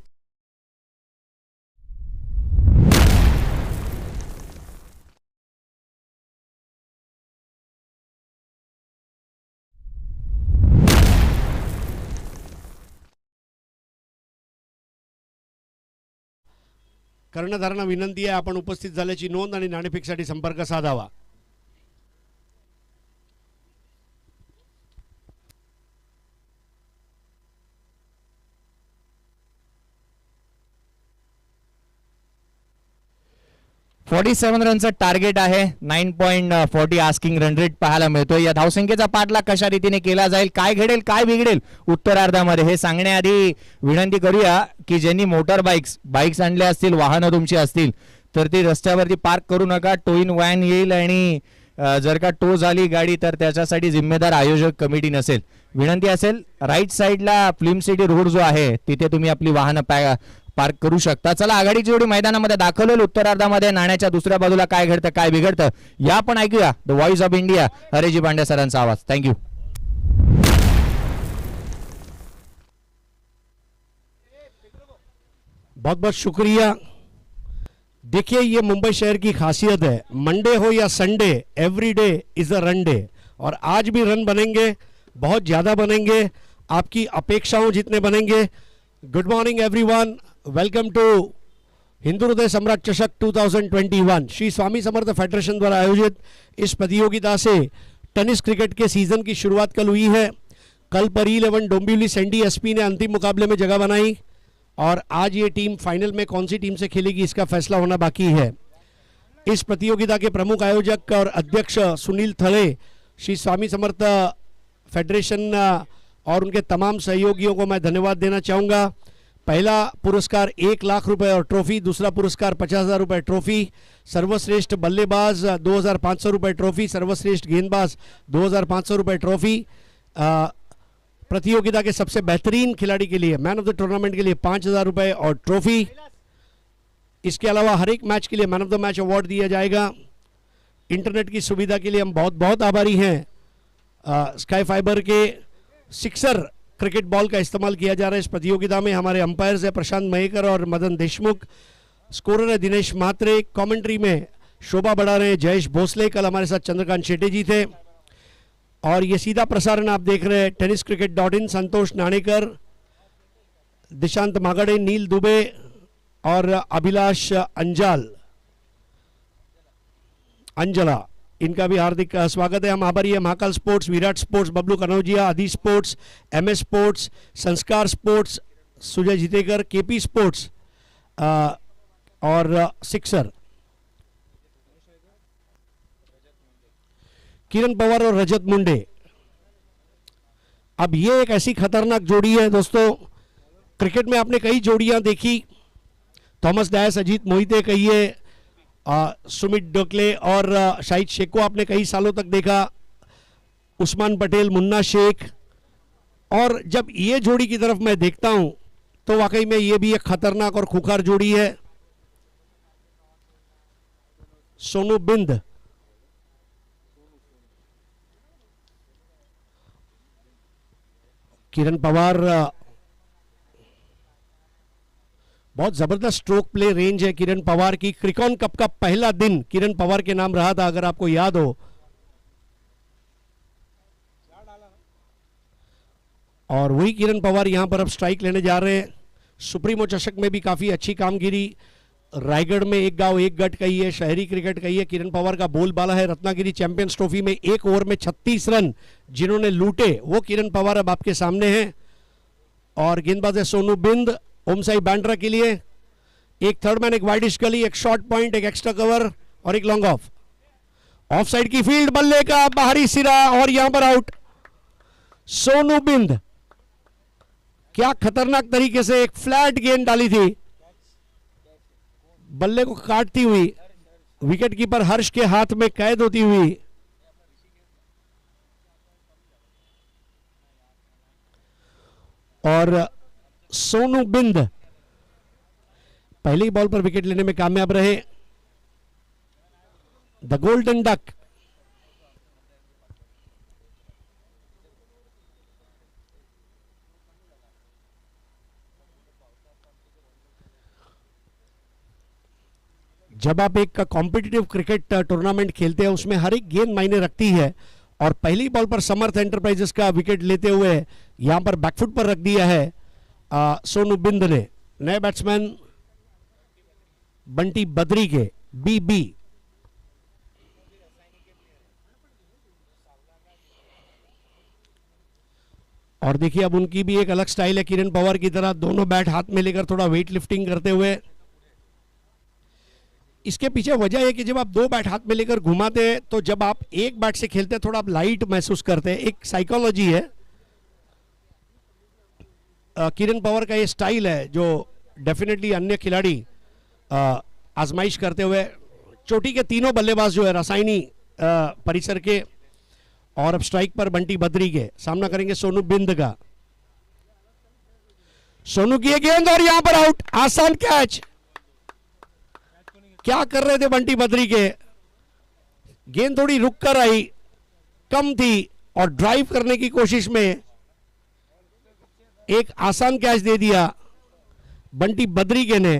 [SPEAKER 2] कर्णधारांना विनंती आहे आपण उपस्थित झाल्याची नोंद आणि नाणेफेकसाठी संपर्क साधावा.
[SPEAKER 1] $47 रनचं टार्गेट आहे. 9.40 आस्किंग रन रेट पाहायला मिळतोय. या धावसंख्येचा पाठलाग कशा रीतीने केला जाईल, काय घडेल काय बिघडेल उत्तरार्धामध्ये हे सांगण्याआधी विनंती करूया की ज्यांनी मोटर बाईक्स आणल्या असतील, वाहनं तुमची असतील तर ती रस्त्यावरती पार्क करू नका. टोईन व्हॅन येईल आणि जर का टो झाली गाडी तर त्याच्यासाठी जिम्मेदार आयोजक कमिटी नसेल. विनंती असेल राईट साईडला फिल्म सिटी रोड जो आहे तिथे तुम्ही आपली वाहनं पार्क करू शकता. चला आघाडीची जोडी मैदानामध्ये दाखवलेली. उत्तरार्धामध्ये नाण्याच्या दुसऱ्या बाजूला काय घडतं काय बिघडतं या पण ऐकूया the voice of India Hareji Pandya सरांचा आवाज. थँक्यू.
[SPEAKER 2] बहुत बहुत शुक्रिया. देखिए ये मुंबई शहर की खासियत है, मंडे हो या Sunday every day is a run day. और आज भी रन बनेंगे, बहुत ज़्यादा बनेंगे, आपकी अपेक्षाओं जितने बनेंगे. Good morning everyone, welcome to Hindu हृदय सम्राट चषक 2021. श्री स्वामी समर्थ फेडरेशन द्वारा आयोजित इस प्रतियोगिता से टेनिस क्रिकेट के सीज़न की शुरुआत कल हुई है. कल परी 11 डोंबिवली सैंडी एसपी ने अंतिम मुकाबले में जगह बनाई और आज ये टीम फाइनल में कौन सी टीम से खेलेगी इसका फैसला होना बाकी है. इस प्रतियोगिता के प्रमुख आयोजक और अध्यक्ष सुनील थले, श्री स्वामी समर्थ फेडरेशन और उनके तमाम सहयोगियों को मैं धन्यवाद देना चाहूँगा. पहला पुरस्कार 1 लाख रुपए और ट्रॉफी, दूसरा पुरस्कार 50,000 रुपये ट्रॉफी, सर्वश्रेष्ठ बल्लेबाज 2,500 रुपये ट्रॉफी, सर्वश्रेष्ठ गेंदबाज 2,500 रुपये ट्रॉफी, प्रतियोगिता के सबसे बेहतरीन खिलाड़ी के लिए मैन ऑफ द टूर्नामेंट के लिए 5,000 रुपये और ट्रॉफी. इसके अलावा हर एक मैच के लिए man of the match award दिया जाएगा. इंटरनेट की सुविधा के लिए हम बहुत बहुत आभारी हैं. स्काई फाइबर के सिक्सर क्रिकेट बॉल का इस्तेमाल किया जा रहा है इस प्रतियोगिता में. हमारे अंपायर्स है प्रशांत मयेकर और मदन देशमुख, स्कोरर है दिनेश म्हात्रे, कमेंट्री में शोभा बढ़ा रहे हैं जयेश भोसले, कल हमारे साथ चंद्रकांत शेट्टी जी थे। और ये सीधा प्रसारण आप देख रहे हैं tenniscricket.in, संतोष नाणेकर, दिशांत मागड़े, नील दुबे और अभिलाष अंजला, इनका भी हार्दिक स्वागत है। हम आभारी है महाकाल स्पोर्ट्स, विराट स्पोर्ट्स, बबलू कनौजिया, आदि स्पोर्ट्स, MS स्पोर्ट्स, संस्कार sports, Sujay Jitekar, KP sports और सिक्सर, किरण पवार और रजत मुंडे। अब ये एक ऐसी खतरनाक जोड़ी है दोस्तों, क्रिकेट में आपने कई जोड़ियां देखी, थॉमस डायस, अजीत मोहिते कहिए, सुमित डोकले और शाहिद शेख को आपने कई सालों तक देखा, उस्मान पटेल, मुन्ना शेख। और जब ये जोड़ी की तरफ मैं देखता हूं तो वाकई में ये भी एक खतरनाक और खूंखार जोड़ी है। सोनू बिंद, किरण पवार, बहुत जबरदस्त स्ट्रोक प्ले रेंज है किरण पवार की। क्रिकॉन कप का पहला दिन किरण पवार के नाम रहा था, अगर आपको याद हो। और वही किरण पवार यहां पर अब स्ट्राइक लेने जा रहे हैं। सुप्रीमो चषक में भी काफी अच्छी कामगिरी, रायगढ़ में एक गांव एक गट कही है, शहरी क्रिकेट कही है। किरण पवार का बोलबाला है, रत्नागिरी चैंपियंस ट्रॉफी में एक ओवर में 36 रन जिन्होंने लूटे वो किरण पवार अब आपके सामने हैं। और गेंदबाज है सोनू बिंद, ओमसाई बांड्रा के लिए। एक थर्ड मैन, एक वाइडिश गली, एक शॉर्ट पॉइंट, एक एक्स्ट्रा कवर और एक लॉन्ग ऑफ। ऑफ साइड की फील्ड, बल्ले का बाहरी सिरा और यहां पर आउट। सोनू बिंद, क्या खतरनाक तरीके से एक फ्लैट गेंद डाली थी, बल्ले को काटती हुई, विकेट कीपर हर्ष के हाथ में कैद होती हुई। और सोनू बिंद पहली बॉल पर विकेट लेने में कामयाब रहे। The golden duck. जब आप एक कॉम्पिटिटिव क्रिकेट टूर्नामेंट खेलते हैं उसमें हर एक गेंद मायने रखती है। और पहली बॉल पर समर्थ एंटरप्राइजेस का विकेट लेते हुए यहां पर बैकफुट पर रख दिया है सोनू बिंद ने। नए बैट्समैन बंटी बद्री के BB। और देखिए अब उनकी भी एक अलग स्टाइल है किरण पवार की तरह, दोनों बैट हाथ में लेकर थोड़ा वेट लिफ्टिंग करते हुए। इसके पीछे वजह है कि जब आप दो बैट हाथ में लेकर घुमाते हैं तो जब आप एक बैट से खेलते हैं थोड़ा आप लाइट महसूस करते हैं, एक साइकोलॉजी है। किरण पवार का ये स्टाइल है जो डेफिनेटली अन्य खिलाड़ी आजमाइश करते हुए। चोटी के तीनों बल्लेबाज जो है रासायनी परिसर के, और अब स्ट्राइक पर बंटी बद्री के सामना करेंगे सोनू बिंद का। सोनू की गेंद और यहां पर आउट, आसान कैच। क्या कर रहे थे बंटी बद्री के, गेंद थोड़ी रुक कर आई, कम थी और ड्राइव करने की कोशिश में एक आसान कैच दे दिया बंटी बद्री के ने।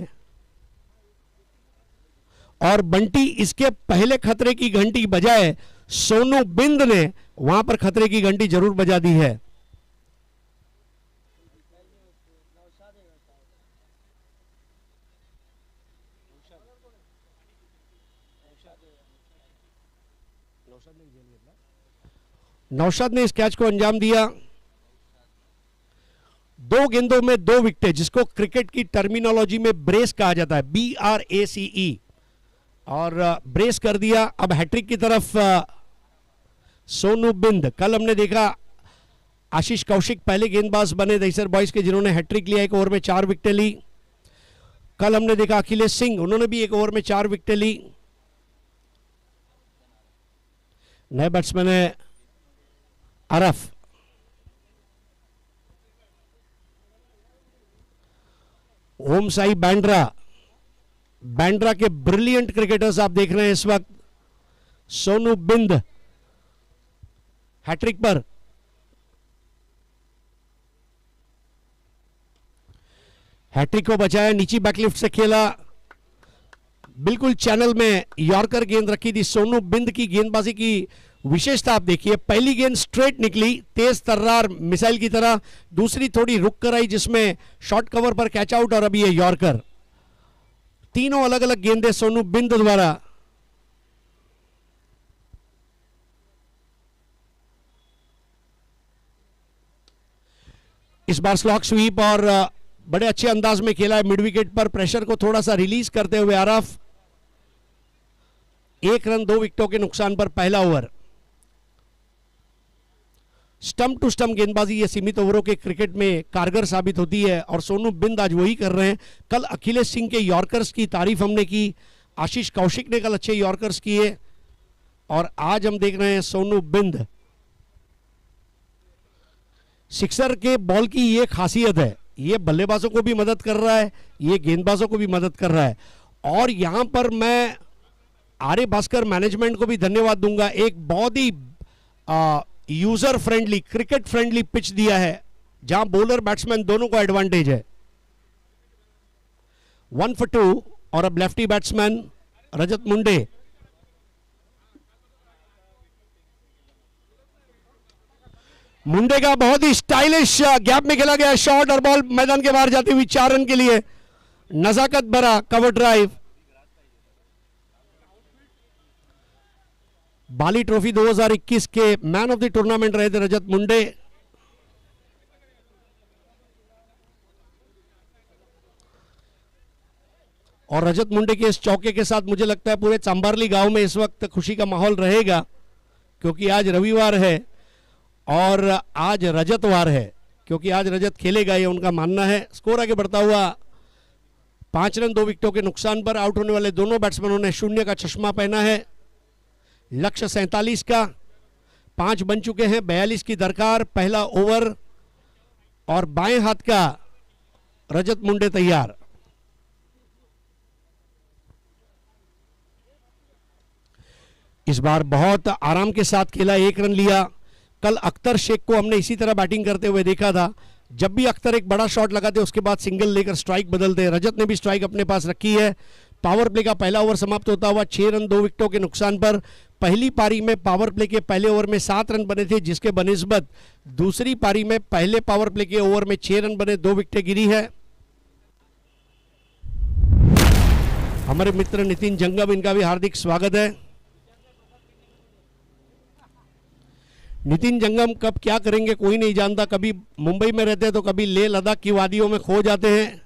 [SPEAKER 2] और बंटी इसके पहले खतरे की घंटी बजाए सोनू बिंद ने वहां पर खतरे की घंटी जरूर बजा दी है। नौशाद ने इस कैच को अंजाम दिया। दो गेंदों में दो विकेट, जिसको क्रिकेट की टर्मिनोलॉजी में ब्रेस कहा जाता है, BRACE, और ब्रेस कर दिया। अब हैट्रिक की तरफ सोनू बिंद। कल हमने देखा आशीष कौशिक पहले गेंदबाज बने दहीसर बॉयज के जिन्होंने हैट्रिक लिया, एक ओवर में 4 विकेटें ली। कल हमने देखा अखिलेश सिंह, उन्होंने भी एक ओवर में 4 विकेटें ली। नए बैट्समैन है अरफ। ओम साई बांड्रा, बांड्रा के ब्रिलियंट क्रिकेटर्स आप देख रहे हैं इस वक्त। सोनू बिंद हैट्रिक पर। हैट्रिक को बचाया, नीची बैकलिफ्ट से खेला, बिल्कुल चैनल में यॉर्कर गेंद रखी थी। सोनू बिंद की गेंदबाजी की विशेषता आप देखिए, पहली गेंद स्ट्रेट निकली तेज तर्रार मिसाइल की तरह, दूसरी थोड़ी रुक कर आई जिसमें शॉर्ट कवर पर कैच आउट, और अभी ये यॉर्कर। तीनों अलग अलग गेंदें सोनू बिंद द्वारा। इस बार स्लॉक स्वीप और बड़े अच्छे अंदाज में खेला है मिड विकेट पर, प्रेशर को थोड़ा सा रिलीज करते हुए आरफ। 1 रन 2 विकेटों के नुकसान पर पहला ओवर। स्टंप टू स्टंप गेंदबाजी ये सीमित ओवरों के क्रिकेट में कारगर साबित होती है, और सोनू बिंद आज वही कर रहे हैं। कल अखिलेश सिंह के यॉर्कर्स की तारीफ हमने की, आशीष कौशिक ने कल अच्छे यॉर्कर्स किए, और आज हम देख रहे हैं सोनू बिंद। सिक्सर के बॉल की ये खासियत है, ये बल्लेबाजों को भी मदद कर रहा है, ये गेंदबाजों को भी मदद कर रहा है। और यहां पर मैं आर्य भास्कर मैनेजमेंट को भी धन्यवाद दूंगा, एक बहुत ही user friendly, cricket friendly pitch दिया है, जहां बॉलर बैट्समैन दोनों को एडवांटेज है। 1 for 2, और अब लेफ्टी बैट्समैन रजत मुंडे। मुंडे का बहुत ही स्टाइलिश गैप में खेला गया शॉट, और बॉल मैदान के बाहर जाती हुई 4 रन के लिए। नजाकत भरा कवर ड्राइव। बाली ट्रॉफी 2021 के मैन ऑफ द टूर्नामेंट रहे थे रजत मुंडे। और रजत मुंडे के इस चौके के साथ मुझे लगता है पूरे चांबारली गांव में इस वक्त खुशी का माहौल रहेगा, क्योंकि आज रविवार है और आज रजतवार है, क्योंकि आज रजत खेलेगा, ये उनका मानना है। स्कोर आगे बढ़ता हुआ 5 रन 2 विकेटों के नुकसान पर आउट होने वाले दोनों बैट्समैनों ने 0 का चश्मा पहना है। लक्ष्य 47 का, 5 बन चुके हैं, 42 की दरकार। पहला ओवर और बाएं हाथ का रजत मुंडे तैयार। इस बार बहुत आराम के साथ खेला, 1 रन लिया। कल अख्तर शेख को हमने इसी तरह बैटिंग करते हुए देखा था, जब भी अख्तर एक बड़ा शॉट लगाते उसके बाद सिंगल लेकर स्ट्राइक बदलते। रजत ने भी स्ट्राइक अपने पास रखी है। पावर प्ले का पहला ओवर समाप्त होता हुआ 6 रन 2 विकेटों के नुकसान पर। पहली पारी में पावर प्ले के पहले ओवर में 7 रन बने थे, जिसके बनिस्बत दूसरी पारी में पहले पावर प्ले के ओवर में 6 रन बने, 2 विकेटें गिरी है। हमारे मित्र नितिन जंगम, इनका भी हार्दिक स्वागत है। नितिन जंगम कब क्या करेंगे कोई नहीं जानता, कभी मुंबई में रहते हैं तो कभी लेह लद्दाख की वादियों में खो जाते हैं।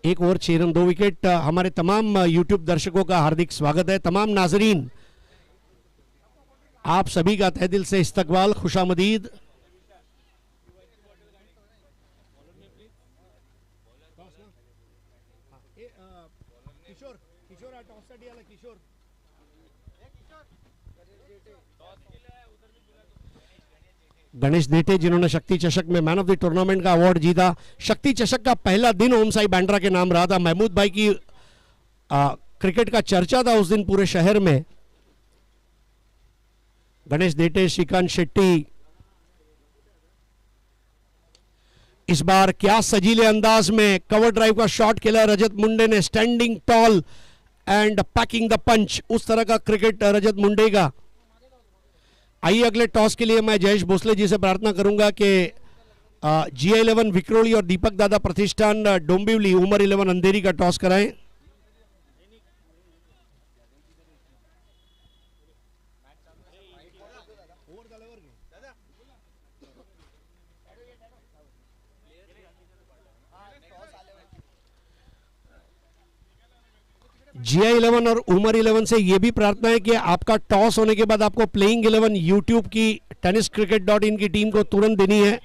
[SPEAKER 2] एक ओवर 6 रन 2 विकेट। हमारे तमाम यूट्यूब दर्शकों का हार्दिक स्वागत है। तमाम नाजरीन, आप सभी का तहे दिल से इस्तकबाल, खुशामदीद। गणेश देटे, जिन्होंने शक्ति चषक में मैन ऑफ द टूर्नामेंट का अवार्ड जीता। शक्ति चषक का पहला दिन ओम साई बांद्रा के नाम रहा था। महमूद भाई की क्रिकेट का चर्चा था उस दिन पूरे शहर में। गणेश देटे, श्रीकांत शेट्टी। इस बार क्या सजीले अंदाज में कवर ड्राइव का शॉट खेला रजत मुंडे ने, standing tall and packing the punch, उस तरह का क्रिकेट रजत मुंडे का। आइए अगले टॉस के लिए मैं जयेश भोसले जी से प्रार्थना करूंगा कि GI11 विक्रोली और दीपक दादा प्रतिष्ठान डोंबिवली उमर 11 अंधेरी का टॉस कराएं। GI11 और उमर 11 से यह भी प्रार्थना है कि आपका टॉस होने के बाद आपको प्लेइंग 11 यूट्यूब की tenniscricket.in की टीम को तुरंत देनी है।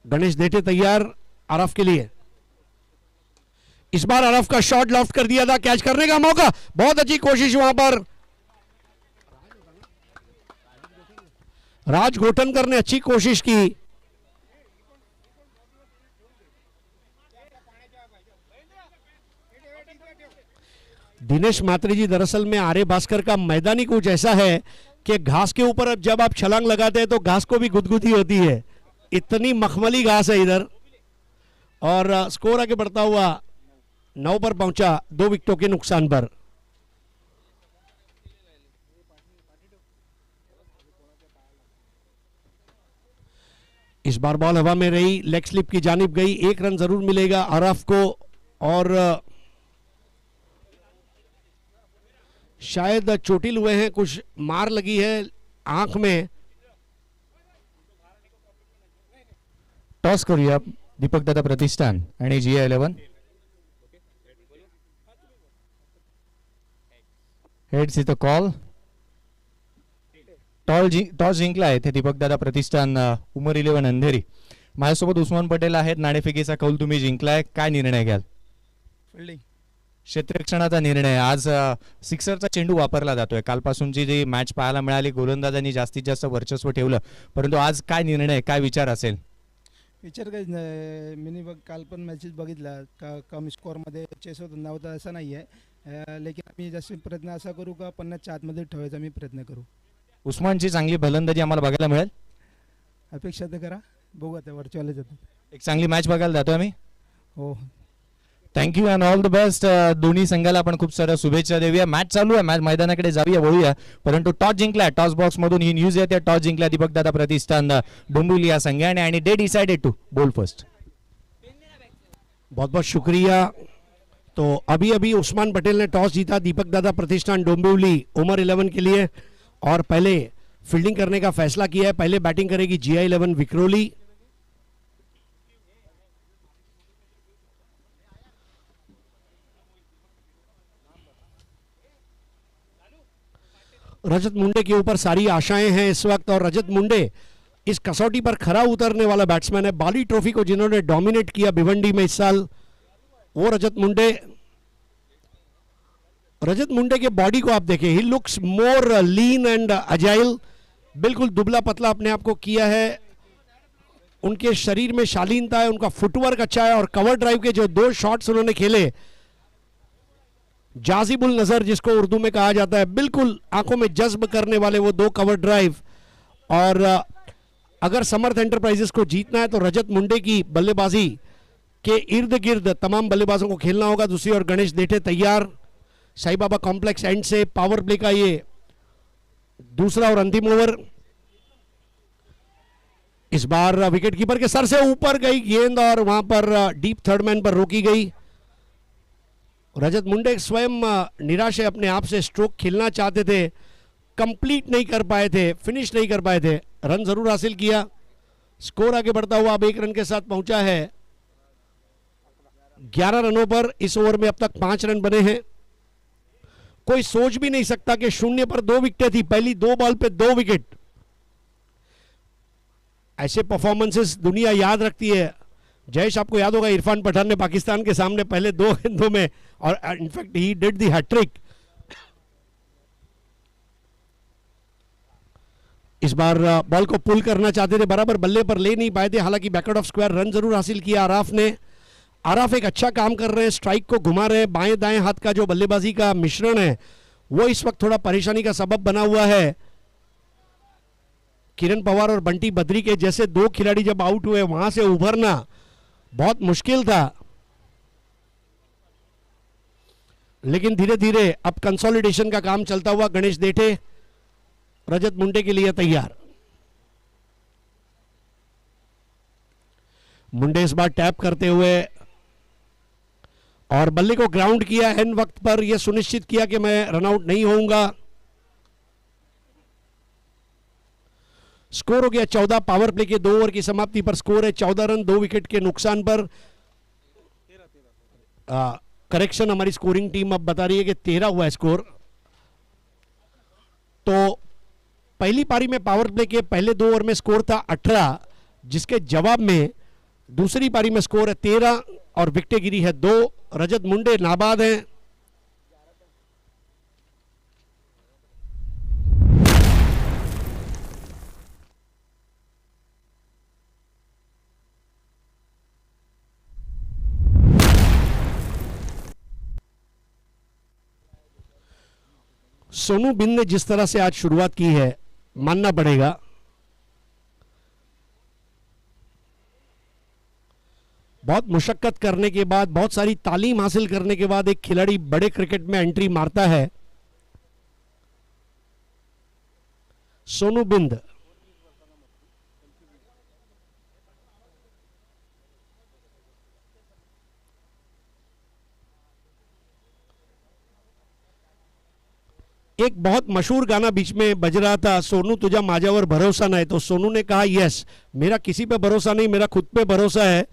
[SPEAKER 2] गणेश देटे तैयार आरफ के लिए। इस बार आरफ का शॉट लॉफ्ट कर दिया था, कैच करने का मौका, बहुत अच्छी कोशिश वहां पर। राज गोठनकर ने अच्छी कोशिश की। दिनेश मात्री जी, दरअसल में आर्य भास्कर का मैदानी कुछ ऐसा है कि घास के ऊपर अब जब आप छलांग लगाते हैं तो घास को भी गुदगुदी होती है, इतनी मखमली घास है इधर। और स्कोर आगे बढ़ता हुआ 9 पर पहुंचा 2 विकेटों के नुकसान पर। इस बार बॉल हवा में रही, लेग स्लिप की जानिब गई, 1 रन जरूर मिलेगा आराफ को। और शायद चोटिल हुए हैं, कुछ मार लगी है आंख में।
[SPEAKER 1] टॉस करूया दीपक दादा प्रतिष्ठान आणि GI11 हेड्स इथं कॉल। टॉस जिंकला इथे दीपक दादा प्रतिष्ठान उमर 11 अंधेरी। माझ्यासोबत उस्मान पटेल आहेत। नाणेफेकीचा कौल तुम्ही जिंकलाय, काय निर्णय घ्याल?
[SPEAKER 3] फिल्डिंग
[SPEAKER 1] क्षेत्ररक्षणाचा निर्णय। आज सिक्सरचा चेंडू वापरला जातोय। कालपासूनची जी मॅच पाहायला मिळाली, गोलंदाजांनी जास्तीत जास्त वर्चस्व ठेवलं, परंतु आज काय निर्णय, काय विचार असेल?
[SPEAKER 3] विचार काहीच नाही, मी बघ काल पण मॅचेस बघितला का कमी स्कोअरमध्ये चेस होत नव्हता असं नाही आहे, लेकिन आम्ही जास्त प्रयत्न असा करू का 50च्या आतमध्ये ठेवायचा मी प्रयत्न करू।
[SPEAKER 1] उस्मानची चांगली फलंदाजी आम्हाला बघायला मिळेल,
[SPEAKER 3] अपेक्षा तर करा, बघू आता वरच्याला जातो।
[SPEAKER 1] एक चांगली मॅच बघायला जातोय आम्ही।
[SPEAKER 3] हो,
[SPEAKER 1] thank you and all the best. दोन्ही संघाला आपण खूप साऱ्या शुभेच्छा देऊया। मॅच चालू आहे, मॅच मैदानाकडे जाऊया, वळूया, परंतु टॉस जिंकला। टॉस बॉक्स मधून ही न्यूज येते, टॉस जिंकला दीपक दादा प्रतिष्ठान डोंबिवली या संघाने आणि दे डिसाइडेड टू बोल फर्स्ट।
[SPEAKER 2] बहुत बहुत शुक्रिया। तो अभी अभी उस्मान पटेल ने टॉस जीता, दीपक दादा प्रतिष्ठान डोंबिवली उमर 11 के लिए, और पहले फील्डिंग करने का फैसला किया है। पहले बैटिंग करेगी GI11 विक्रोली। रजत मुंडे के ऊपर सारी आशाएं हैं इस वक्त, और रजत मुंडे इस कसौटी पर खरा उतरने वाला बैट्समैन है। बाली ट्रॉफी को जिन्होंने डोमिनेट किया भिवंडी में इस साल, वो रजत मुंडे। रजत मुंडे के बॉडी को आप देखें, he looks more lean and agile, बिल्कुल दुबला पतला अपने आप को किया है। उनके शरीर में शालीनता है, उनका फुटवर्क अच्छा है, और कवर ड्राइव के जो 2 शॉट्स उन्होंने खेले, जाजिबुल नजर जिसको उर्दू में कहा जाता है, बिल्कुल आंखों में जज्ब करने वाले वो 2 कवर ड्राइव। और अगर समर्थ एंटरप्राइजेस को जीतना है तो रजत मुंडे की बल्लेबाजी के इर्द गिर्द तमाम बल्लेबाजों को खेलना होगा। दूसरी ओर गणेश देठे तैयार, साई बाबा कॉम्प्लेक्स एंड से पावर प्ले का ये दूसरा और अंतिम ओवर। इस बार विकेट कीपर के सर से ऊपर गई गेंद और वहां पर डीप थर्ड मैन पर रोकी गई। रजत मुंडे स्वयं निराश है अपने आप से, स्ट्रोक खेलना चाहते थे, कंप्लीट नहीं कर पाए थे, फिनिश नहीं कर पाए थे। रन जरूर हासिल किया, स्कोर आगे बढ़ता हुआ अब 1 रन के साथ पहुंचा है 11 रनों पर। इस ओवर में अब तक 5 रन बने हैं। कोई सोच भी नहीं सकता कि 0 पर 2 विकेटें थी, पहली 2 बॉल पे 2 विकेट। ऐसे परफॉर्मेंसेस दुनिया याद रखती है। जयेश, आपको याद होगा इरफान पठान ने पाकिस्तान के सामने पहले 2 गेंदों में, और in fact he did the hattrick. इस बार बॉल को पुल करना चाहते थे, बराबर बल्ले पर ले नहीं पाए थे, हालांकि बैकआउट ऑफ स्क्वायर रन जरूर हासिल किया आराफ ने। आराफ एक अच्छा काम कर रहे हैं, स्ट्राइक को घुमा रहे हैं। बाएं दाएं हाथ का जो बल्लेबाजी का मिश्रण है वो इस वक्त थोड़ा परेशानी का सबब बना हुआ है। किरण पवार और बंटी बद्री के जैसे 2 खिलाड़ी जब आउट हुए, वहां से उभरना बहुत मुश्किल था, लेकिन धीरे धीरे अब कंसोलिडेशन का काम चलता हुआ। गणेश देठे रजत मुंडे के लिए तैयार। मुंडे इस बार टैप करते हुए और बल्ले को ग्राउंड किया एन वक्त पर, यह सुनिश्चित किया कि मैं रनआउट नहीं होऊंगा। स्कोर हो गया 14। पावर प्ले के 2 ओवर की समाप्ति पर स्कोर है 14 रन 2 विकेट के नुकसान पर। करेक्शन, हमारी स्कोरिंग टीम अब बता रही है कि 13 हुआ है स्कोर। तो पहली पारी में पावर प्ले के पहले 2 ओवर में स्कोर था 18, जिसके जवाब में दूसरी पारी में स्कोर है 13 और विकेटें गिरी है 2। रजत मुंडे नाबाद हैं। सोनू बिंद ने जिस तरह से आज शुरुआत की है, मानना पड़ेगा। बहुत मुशक्कत करने के बाद, बहुत सारी तालीम हासिल करने के बाद एक खिलाड़ी बड़े क्रिकेट में एंट्री मारता है। सोनू बिंद एक बहुत मशहूर गाना बीच में बज रहा था, सोनू तुझा माझ्यावर भरोसा नहीं, तो सोनू ने कहा यस, मेरा किसी पे भरोसा नहीं, मेरा खुद पे भरोसा है।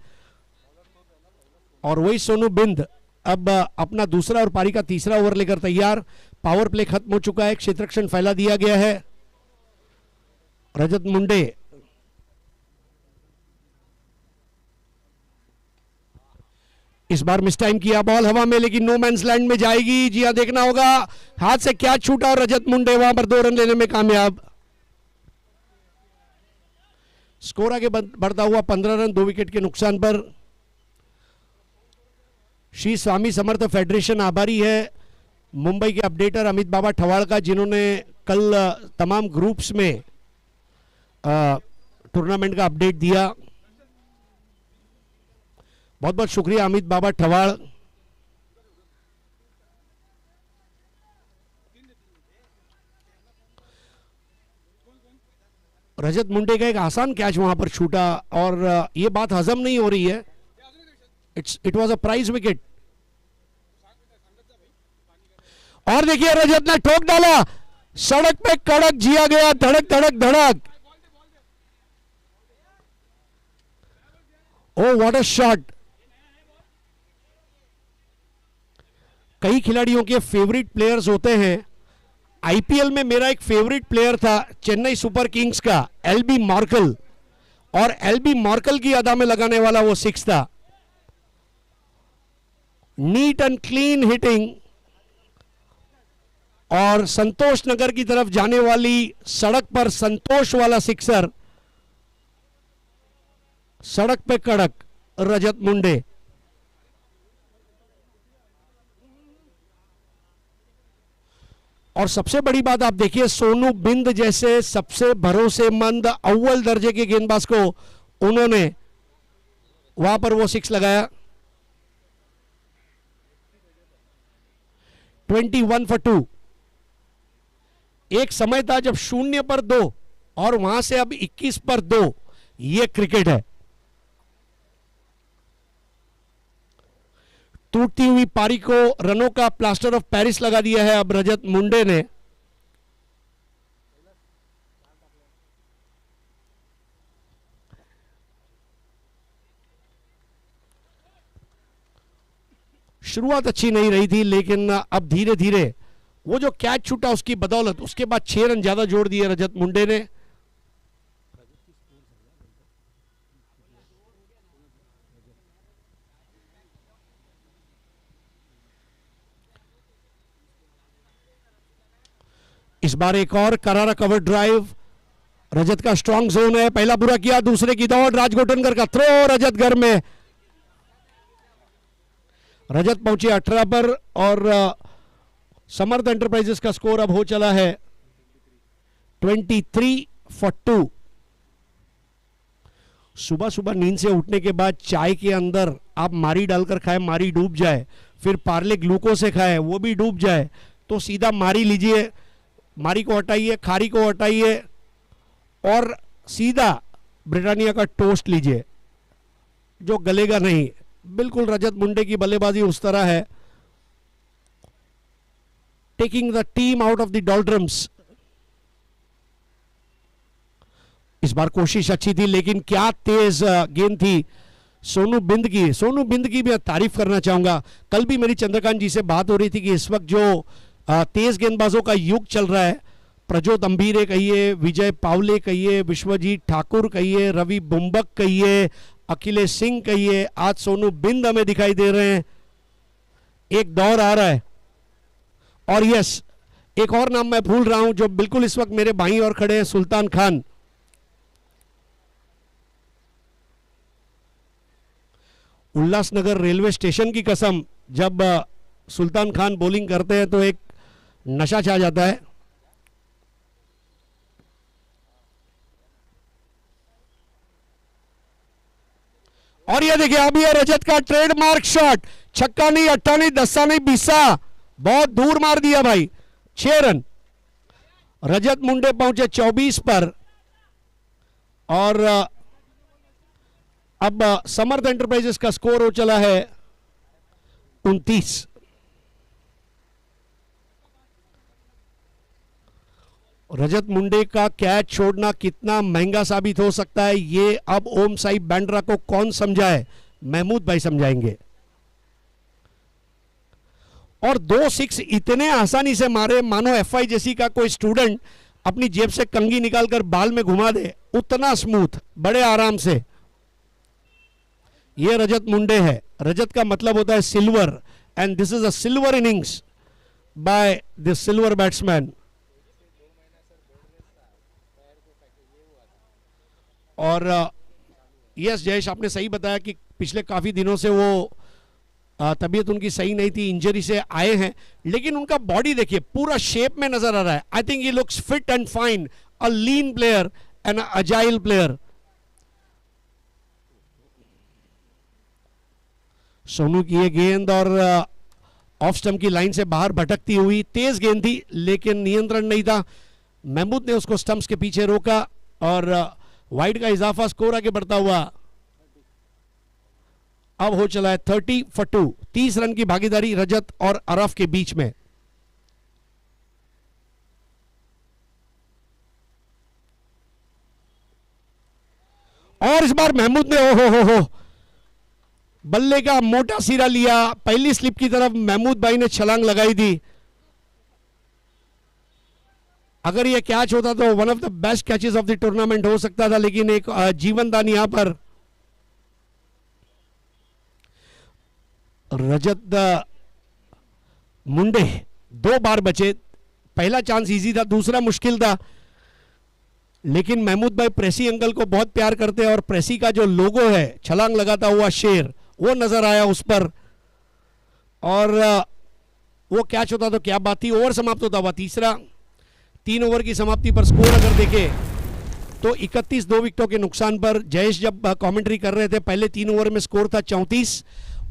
[SPEAKER 2] और वही सोनू बिंद अब अपना दूसरा और पारी का तीसरा ओवर लेकर तैयार। पावर प्ले खत्म हो चुका है, क्षेत्ररक्षण फैला दिया गया है। रजत मुंडे इस बार मिस टाइम किया, बॉल हवा में लेकिन नो मैंस लैंड में जाएगी। जी हां, देखना होगा हाथ से क्या छूटा और रजत मुंडे वहां पर 2 रन लेने में कामयाब। स्कोर आगे बढ़ता हुआ 15 रन 2 विकेट के नुकसान पर। श्री स्वामी समर्थ फेडरेशन आभारी है मुंबई के अपडेटर अमित बाबा ठवाड़ का, जिन्होंने कल तमाम ग्रुप्स में टूर्नामेंट का अपडेट दिया। बहुत बहुत शुक्रिया अमित बाबा ठवाड़। रजत मुंडे का एक आसान कैच वहां पर छूटा और ये बात हजम नहीं हो रही है। It was a prize wicket. और देखिए रजत ने ठोक डाला, सड़क पे कड़क जिया गया, धड़क धड़क धड़क। Oh what a shot. कई खिलाड़ियों के फेवरेट प्लेयर्स होते हैं। आईपीएल में मेरा एक फेवरेट प्लेयर था चेन्नई सुपर किंग्स का एलबी मार्कल, और एलबी मार्कल की अदा में लगाने वाला वो 6 था। नीट एंड क्लीन हिटिंग, और संतोष नगर की तरफ जाने वाली सड़क पर संतोष वाला सिक्सर, सड़क पे कड़क रजत मुंडे। और सबसे बड़ी बात आप देखिए, सोनू बिंद जैसे सबसे भरोसेमंद अव्वल दर्जे के गेंदबाज को उन्होंने वहां पर वो 6 लगाया। 21 for 2। एक समय था जब 0 पर 2 और वहां से अब 21 पर 2। ये क्रिकेट है। टूटती हुई पारी को रनों का प्लास्टर ऑफ पेरिस लगा दिया है अब रजत मुंडे ने। शुरुआत अच्छी नहीं रही थी, लेकिन अब धीरे धीरे वो जो कैच छूटा उसकी बदौलत उसके बाद 6 रन ज्यादा जोड़ दिए रजत मुंडे ने। इस बार एक और करारा कवर ड्राइव। रजत का स्ट्रांग जोन है, पहला पूरा किया, दूसरे की दौड़, राजगोटनकर का थ्रो रजत घर में। रजत पहुंचे 18 पर और समर्थ एंटरप्राइजेस का स्कोर अब हो चला है 23 for 2। सुबह सुबह नींद से उठने के बाद चाय के अंदर आप मारी डालकर खाएं, मारी डूब जाए, फिर पार्ले ग्लूकोज से खाएं, वो भी डूब जाए, तो सीधा मारी लीजिए, मारी को हटाइए, खारी को हटाइए और सीधा ब्रिटानिया का टोस्ट लीजिए जो गलेगा नहीं। बिल्कुल रजत मुंडे की बल्लेबाजी उस तरह है, taking the team out of the डॉल्ड्रम्स। इस बार कोशिश अच्छी थी, लेकिन क्या तेज गेंद थी सोनू बिंद की। सोनू बिंद की भी तारीफ करना चाहूंगा। कल भी मेरी चंद्रकांत जी से बात हो रही थी कि इस वक्त जो तेज गेंदबाजों का युग चल रहा है, प्रजोत अंबीरे कहिए, विजय पावले कहिए, विश्वजीत ठाकुर कहिए, रवि बुम्बक कहिए, अखिलेश सिंह कहिए, आज सोनू बिंद हमें दिखाई दे रहे हैं। एक दौर आ रहा है। और यस, एक और नाम मैं भूल रहा हूं जो बिल्कुल इस वक्त मेरे बाईं ओर खड़े हैं, सुल्तान खान। उल्लासनगर रेलवे स्टेशन की कसम, जब सुल्तान खान बॉलिंग करते हैं तो एक नशा छा जाता है। और ये देखिए अब ये रजत का ट्रेडमार्क शॉट, छक्का नहीं, अट्ठा नहीं, दस्सा नहीं, बीसा, बहुत दूर मार दिया भाई। 6 रन। रजत मुंडे पहुंचे 24 पर और अब समर्थ एंटरप्राइजेस का स्कोर हो चला है 29। रजत मुंडे का कैच छोड़ना कितना महंगा साबित हो सकता है, ये अब ओम साई बैंड्रा को कौन समझाए, महमूद भाई समझाएंगे। और 2 6 इतने आसानी से मारे मानो एफआई जैसी का कोई स्टूडेंट अपनी जेब से कंघी निकालकर बाल में घुमा दे, उतना स्मूथ, बड़े आराम से। ये रजत मुंडे है। रजत का मतलब होता है silver, and this is a silver innings by this silver batsman. और यस जयेश, आपने सही बताया कि पिछले काफी दिनों से वो तबीयत उनकी सही नहीं थी, इंजरी से आए हैं, लेकिन उनका बॉडी देखिए पूरा शेप में नजर आ रहा है। I think he looks fit and fine, a lean player and agile player. Sonu की ये गेंद और ऑफ स्टंप की लाइन से बाहर भटकती हुई, तेज गेंद थी लेकिन नियंत्रण नहीं था। महमूद ने उसको स्टंप्स के पीछे रोका और वाइड का इजाफा, स्कोर आगे बढ़ता हुआ अब हो चला है 30 for 2। 30 रन की भागीदारी रजत और अरफ के बीच में। और इस बार महमूद ने हो बल्ले का मोटा सिरा लिया, पहली स्लिप की तरफ महमूद भाई ने छलांग लगाई थी। अगर यह कैच होता तो one of the best catches of the tournament हो सकता था, लेकिन एक जीवन दान यहां पर रजत मुंडे 2 बार बचे। पहला चांस इजी था, दूसरा मुश्किल था, लेकिन महमूद भाई प्रेसी अंकल को बहुत प्यार करते हैं और प्रेसी का जो लोगो है छलांग लगाता हुआ शेर, वो नजर आया उस पर और वो कैच होता तो क्या बात थी। ओवर समाप्त होता हुआ तीसरा। 3 ओवर की समाप्ति पर स्कोर अगर देखें तो 31 2 विकेटों के नुकसान पर। जयेश जब कमेंट्री कर रहे थे, पहले 3 ओवर में स्कोर था 34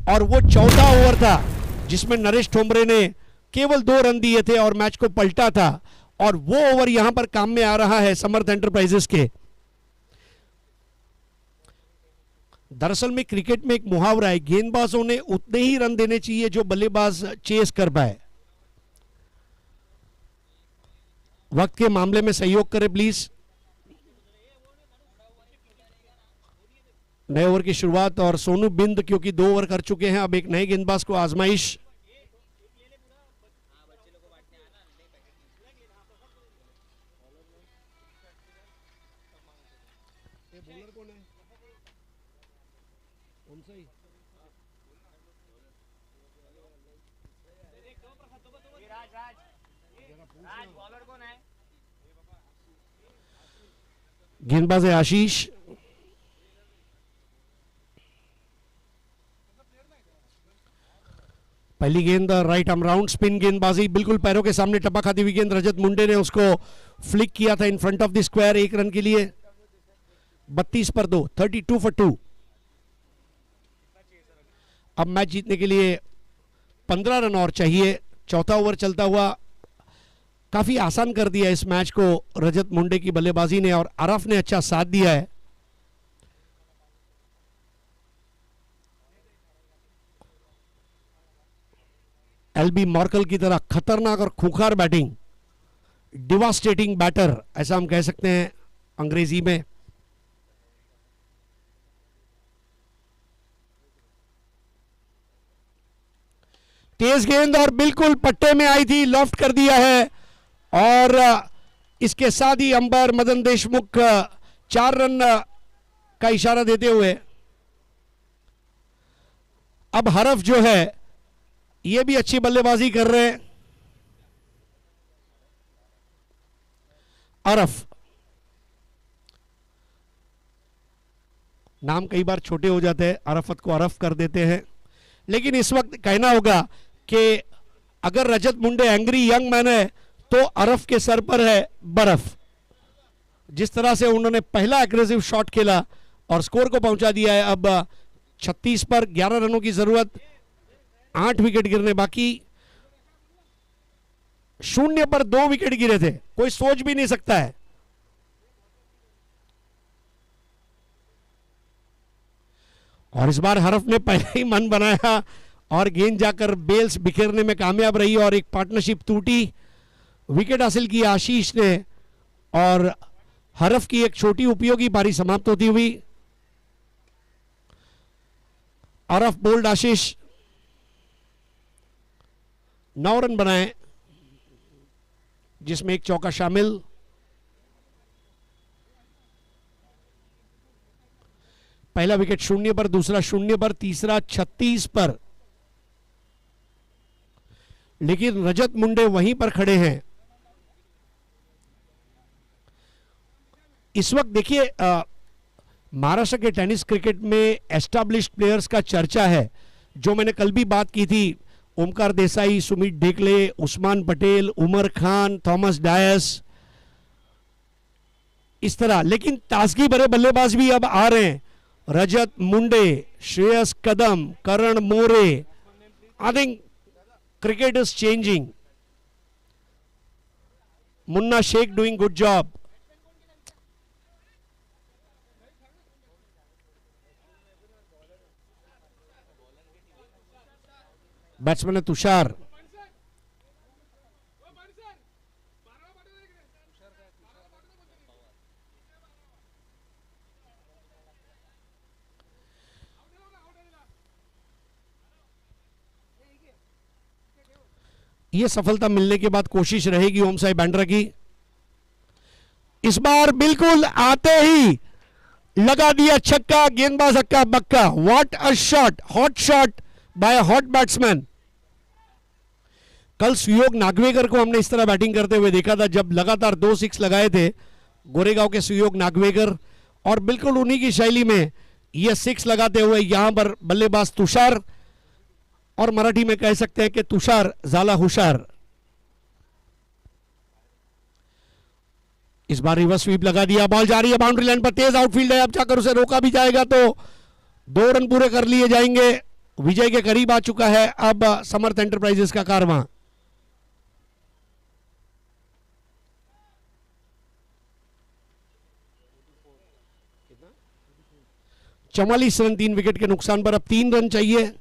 [SPEAKER 2] और वो 14 ओवर था जिसमें नरेश ठोंबरे ने केवल 2 रन दिए थे और मैच को पलटा था, और वो ओवर यहां पर काम में आ रहा है समर्थ एंटरप्राइजेस के। दरअसल में क्रिकेट में एक मुहावरा है, गेंदबाजों ने उतने ही रन देने चाहिए जो बल्लेबाज चेस कर पाए। वक्त के मामले में सहयोग करें प्लीज। नए ओवर की शुरुआत और सोनू बिंद क्योंकि 2 ओवर कर चुके हैं, अब एक नए गेंदबाज को आजमाइश। गेंदबाज है आशीष। पहली गेंद राइट आर्म राउंड स्पिन गेंदबाजी, बिल्कुल पैरों के सामने टपा खाती हुई गेंद। रजत मुंडे ने उसको फ्लिक किया था in front of the square 1 run के लिए। 32 पर 2, 32 for 2। अब मैच जीतने के लिए 15 रन और चाहिए। चौथा ओवर चलता हुआ काफी आसान कर दिया इस मैच को रजत मुंडे की बल्लेबाजी ने, और अरफ ने अच्छा साथ दिया है। एलबी मॉर्कल की तरह खतरनाक और खूंखार बैटिंग, डिवास्टेटिंग बैटर ऐसा हम कह सकते हैं अंग्रेजी में। तेज गेंद और बिल्कुल पट्टे में आई थी, लॉफ्ट कर दिया है, और इसके साथ ही अंपायर मदन देशमुख 4 रन का इशारा देते हुए अब हरफ जो है ये भी अच्छी बल्लेबाजी कर रहे हैं। अरफ, नाम कई बार छोटे हो जाते हैं, अरफत को अरफ कर देते हैं, लेकिन इस वक्त कहना होगा कि अगर रजत मुंडे एंग्री यंग मैन है तो अरफ के सर पर है बर्फ। जिस तरह से उन्होंने पहला एग्रेसिव शॉट खेला और स्कोर को पहुंचा दिया है। अब 36 पर 11 रनों की जरूरत, 8 विकेट गिरने बाकी। 0 पर 2 विकेट गिरे थे, कोई सोच भी नहीं सकता है। और इस बार हरफ ने पहले ही मन बनाया और गेंद जाकर बेल्स बिखेरने में कामयाब रही और एक पार्टनरशिप टूटी। विकेट हासिल किया आशीष ने और हरफ की एक छोटी उपयोगी पारी समाप्त होती हुई। हरफ बोल्ड आशीष 9 रन बनाए जिसमें एक चौका शामिल। पहला विकेट 0 पर, दूसरा 0 पर, तीसरा 36 पर। लेकिन रजत मुंडे वहीं पर खड़े हैं। इस वक्त देखिए महाराष्ट्र के टेनिस क्रिकेट में एस्टैब्लिश्ड प्लेयर्स का चर्चा है। जो मैंने कल भी बात की थी, ओमकार देसाई, सुमित ढेकले, उस्मान पटेल, उमर खान, थॉमस डायस, इस तरह। लेकिन ताजगी भरे बल्लेबाज भी अब आ रहे हैं। Rajat Munde, Shreyas Kadam, Karan More. I think cricket is changing. Munna Shaikh doing good job. Batsman है तुषार। यह सफलता मिलने के बाद कोशिश रहेगी ओम साई बांद्रा की। इस बार बिल्कुल आते ही लगा दिया छक्का, गेंदबाज हक्का बक्का। What a shot, hot shot by hot batsman. कल सुयोग नागवेकर को हमने इस तरह बैटिंग करते हुए देखा था जब लगातार 2 6 लगाए थे गोरेगांव के सुयोग नागवेकर, और बिल्कुल उन्हीं की शैली में यह 6 लगाते हुए यहां पर बल्लेबाज तुषार, और मराठी में कह सकते हैं कि तुषार झाला हुशार। इस बार रिवर्स स्वीप लगा दिया, बॉल जा रही है बाउंड्री लाइन पर, तेज आउटफील्ड है, अब जाकर उसे रोका भी जाएगा तो 2 रन पूरे कर लिए जाएंगे। विजय के करीब आ चुका है अब समर्थ एंटरप्राइजेस का कारवां। चवालीस रन 3 विकेट के नुकसान पर। अब 3 रन चाहिए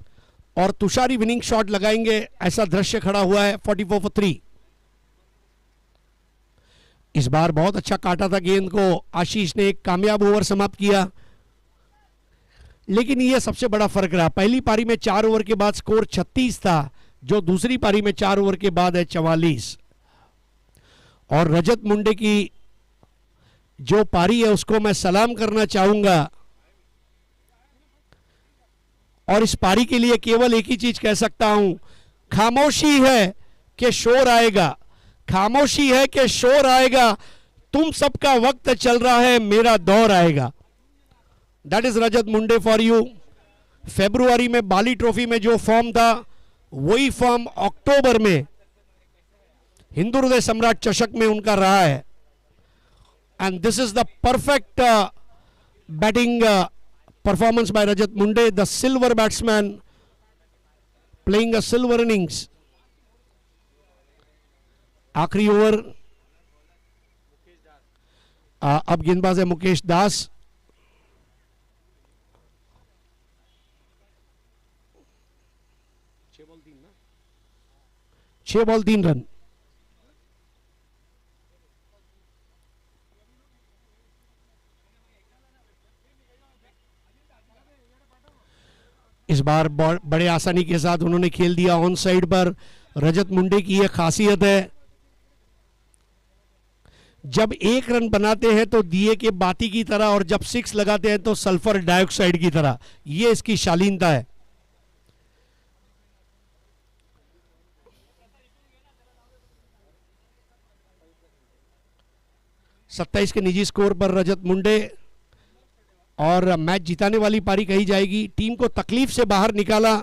[SPEAKER 2] और तुषारी विनिंग शॉट लगाएंगे, ऐसा दृश्य खड़ा हुआ है। 44 for 3। इस बार बहुत अच्छा काटा था गेंद को आशीष ने, एक कामयाब ओवर समाप्त किया। लेकिन यह सबसे बड़ा फर्क रहा, पहली पारी में 4 ओवर के बाद स्कोर 36 था, जो दूसरी पारी में 4 ओवर के बाद है 44। और रजत मुंडे की जो पारी है उसको मैं सलाम करना चाहूंगा, और इस पारी के लिए केवल एक ही चीज कह सकता हूं, खामोशी है कि शोर आएगा, खामोशी है कि शोर आएगा, तुम सबका वक्त चल रहा है, मेरा दौर आएगा। That is Rajat Munde for you. फरवरी में बाली ट्रॉफी में जो फॉर्म था वही फॉर्म अक्टूबर में हिंदू हृदय सम्राट चषक में उनका रहा है। And this is the perfect batting performance by Rajat Munde, the silver batsman playing a silver innings. आखिरी ओवर अब गेंदबाज है मुकेश दास। छह बॉल 3 रन। इस बार बड़े आसानी के साथ उन्होंने खेल दिया ऑन साइड पर। रजत मुंडे की यह खासियत है, जब 1 रन बनाते हैं तो दिए के बाती की तरह, और जब 6 लगाते हैं तो सल्फर डाइऑक्साइड की तरह। यह इसकी शालीनता है। सत्ताईस के निजी स्कोर पर रजत मुंडे, और मैच जिताने वाली पारी कही जाएगी। टीम को तकलीफ से बाहर निकाला।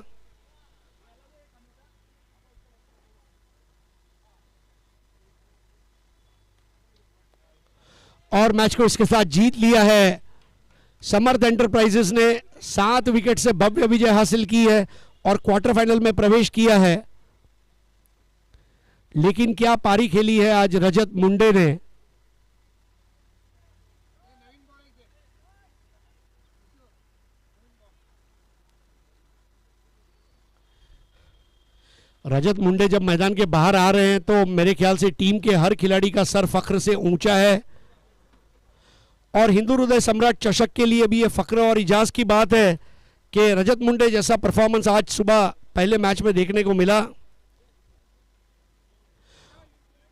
[SPEAKER 2] और मैच को इसके साथ जीत लिया है। समर्थ एंटरप्राइजेस ने 7 विकेट से भव्य विजय हासिल की है और क्वार्टर फाइनल में प्रवेश किया है। लेकिन क्या पारी खेली है आज रजत मुंडे ने। रजत मुंडे जब मैदान के बाहर आ रहे हैं तो मेरे ख्याल से टीम के हर खिलाड़ी का सर फख्र से ऊंचा है और हिंदू हृदय सम्राट चषक के लिए भी ये फख्र और इजाज की बात है कि रजत मुंडे जैसा परफॉर्मेंस आज सुबह पहले मैच में देखने को मिला।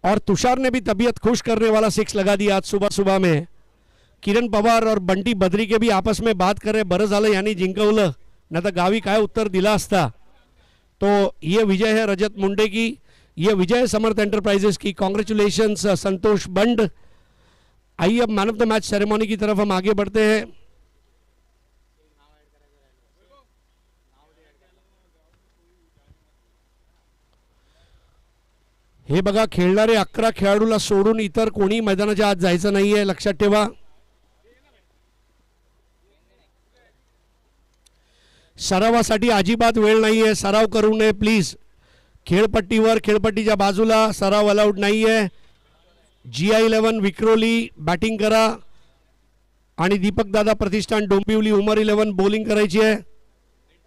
[SPEAKER 2] और तुषार ने भी तबीयत खुश करने वाला 6 लगा दिया आज सुबह सुबह में। किरण पवार और बंटी बद्री के भी आपस में बात कर रहे, बरं झालं यांनी जिंकवलं, न तर गावी काय उत्तर दिला असता। तो ये विजय है रजत मुंडे की, ये विजय है समर्थ एंटरप्राइजेस की। कॉन्ग्रेचुलेशंस संतोष बंड। आइए अब man of the match ceremony की तरफ हम आगे बढ़ते हैं। हे बघा, खेळणारे 11 खेळाडूला सोडून इतर कोणी मैदानाच्या आत जायचं नाहीये, लक्षात ठेवा। सरावासाठी अजिबात वेळ नाहीये, सराव करू नये प्लीज। खेळपट्टीवर, खेळपट्टीच्या बाजूला सराव अलाउड नाहीये। GI11 विक्रोली बॅटिंग करा आणि दीपक दादा प्रतिष्ठान डोंबिवली उमर 11 बॉलिंग करायची आहे।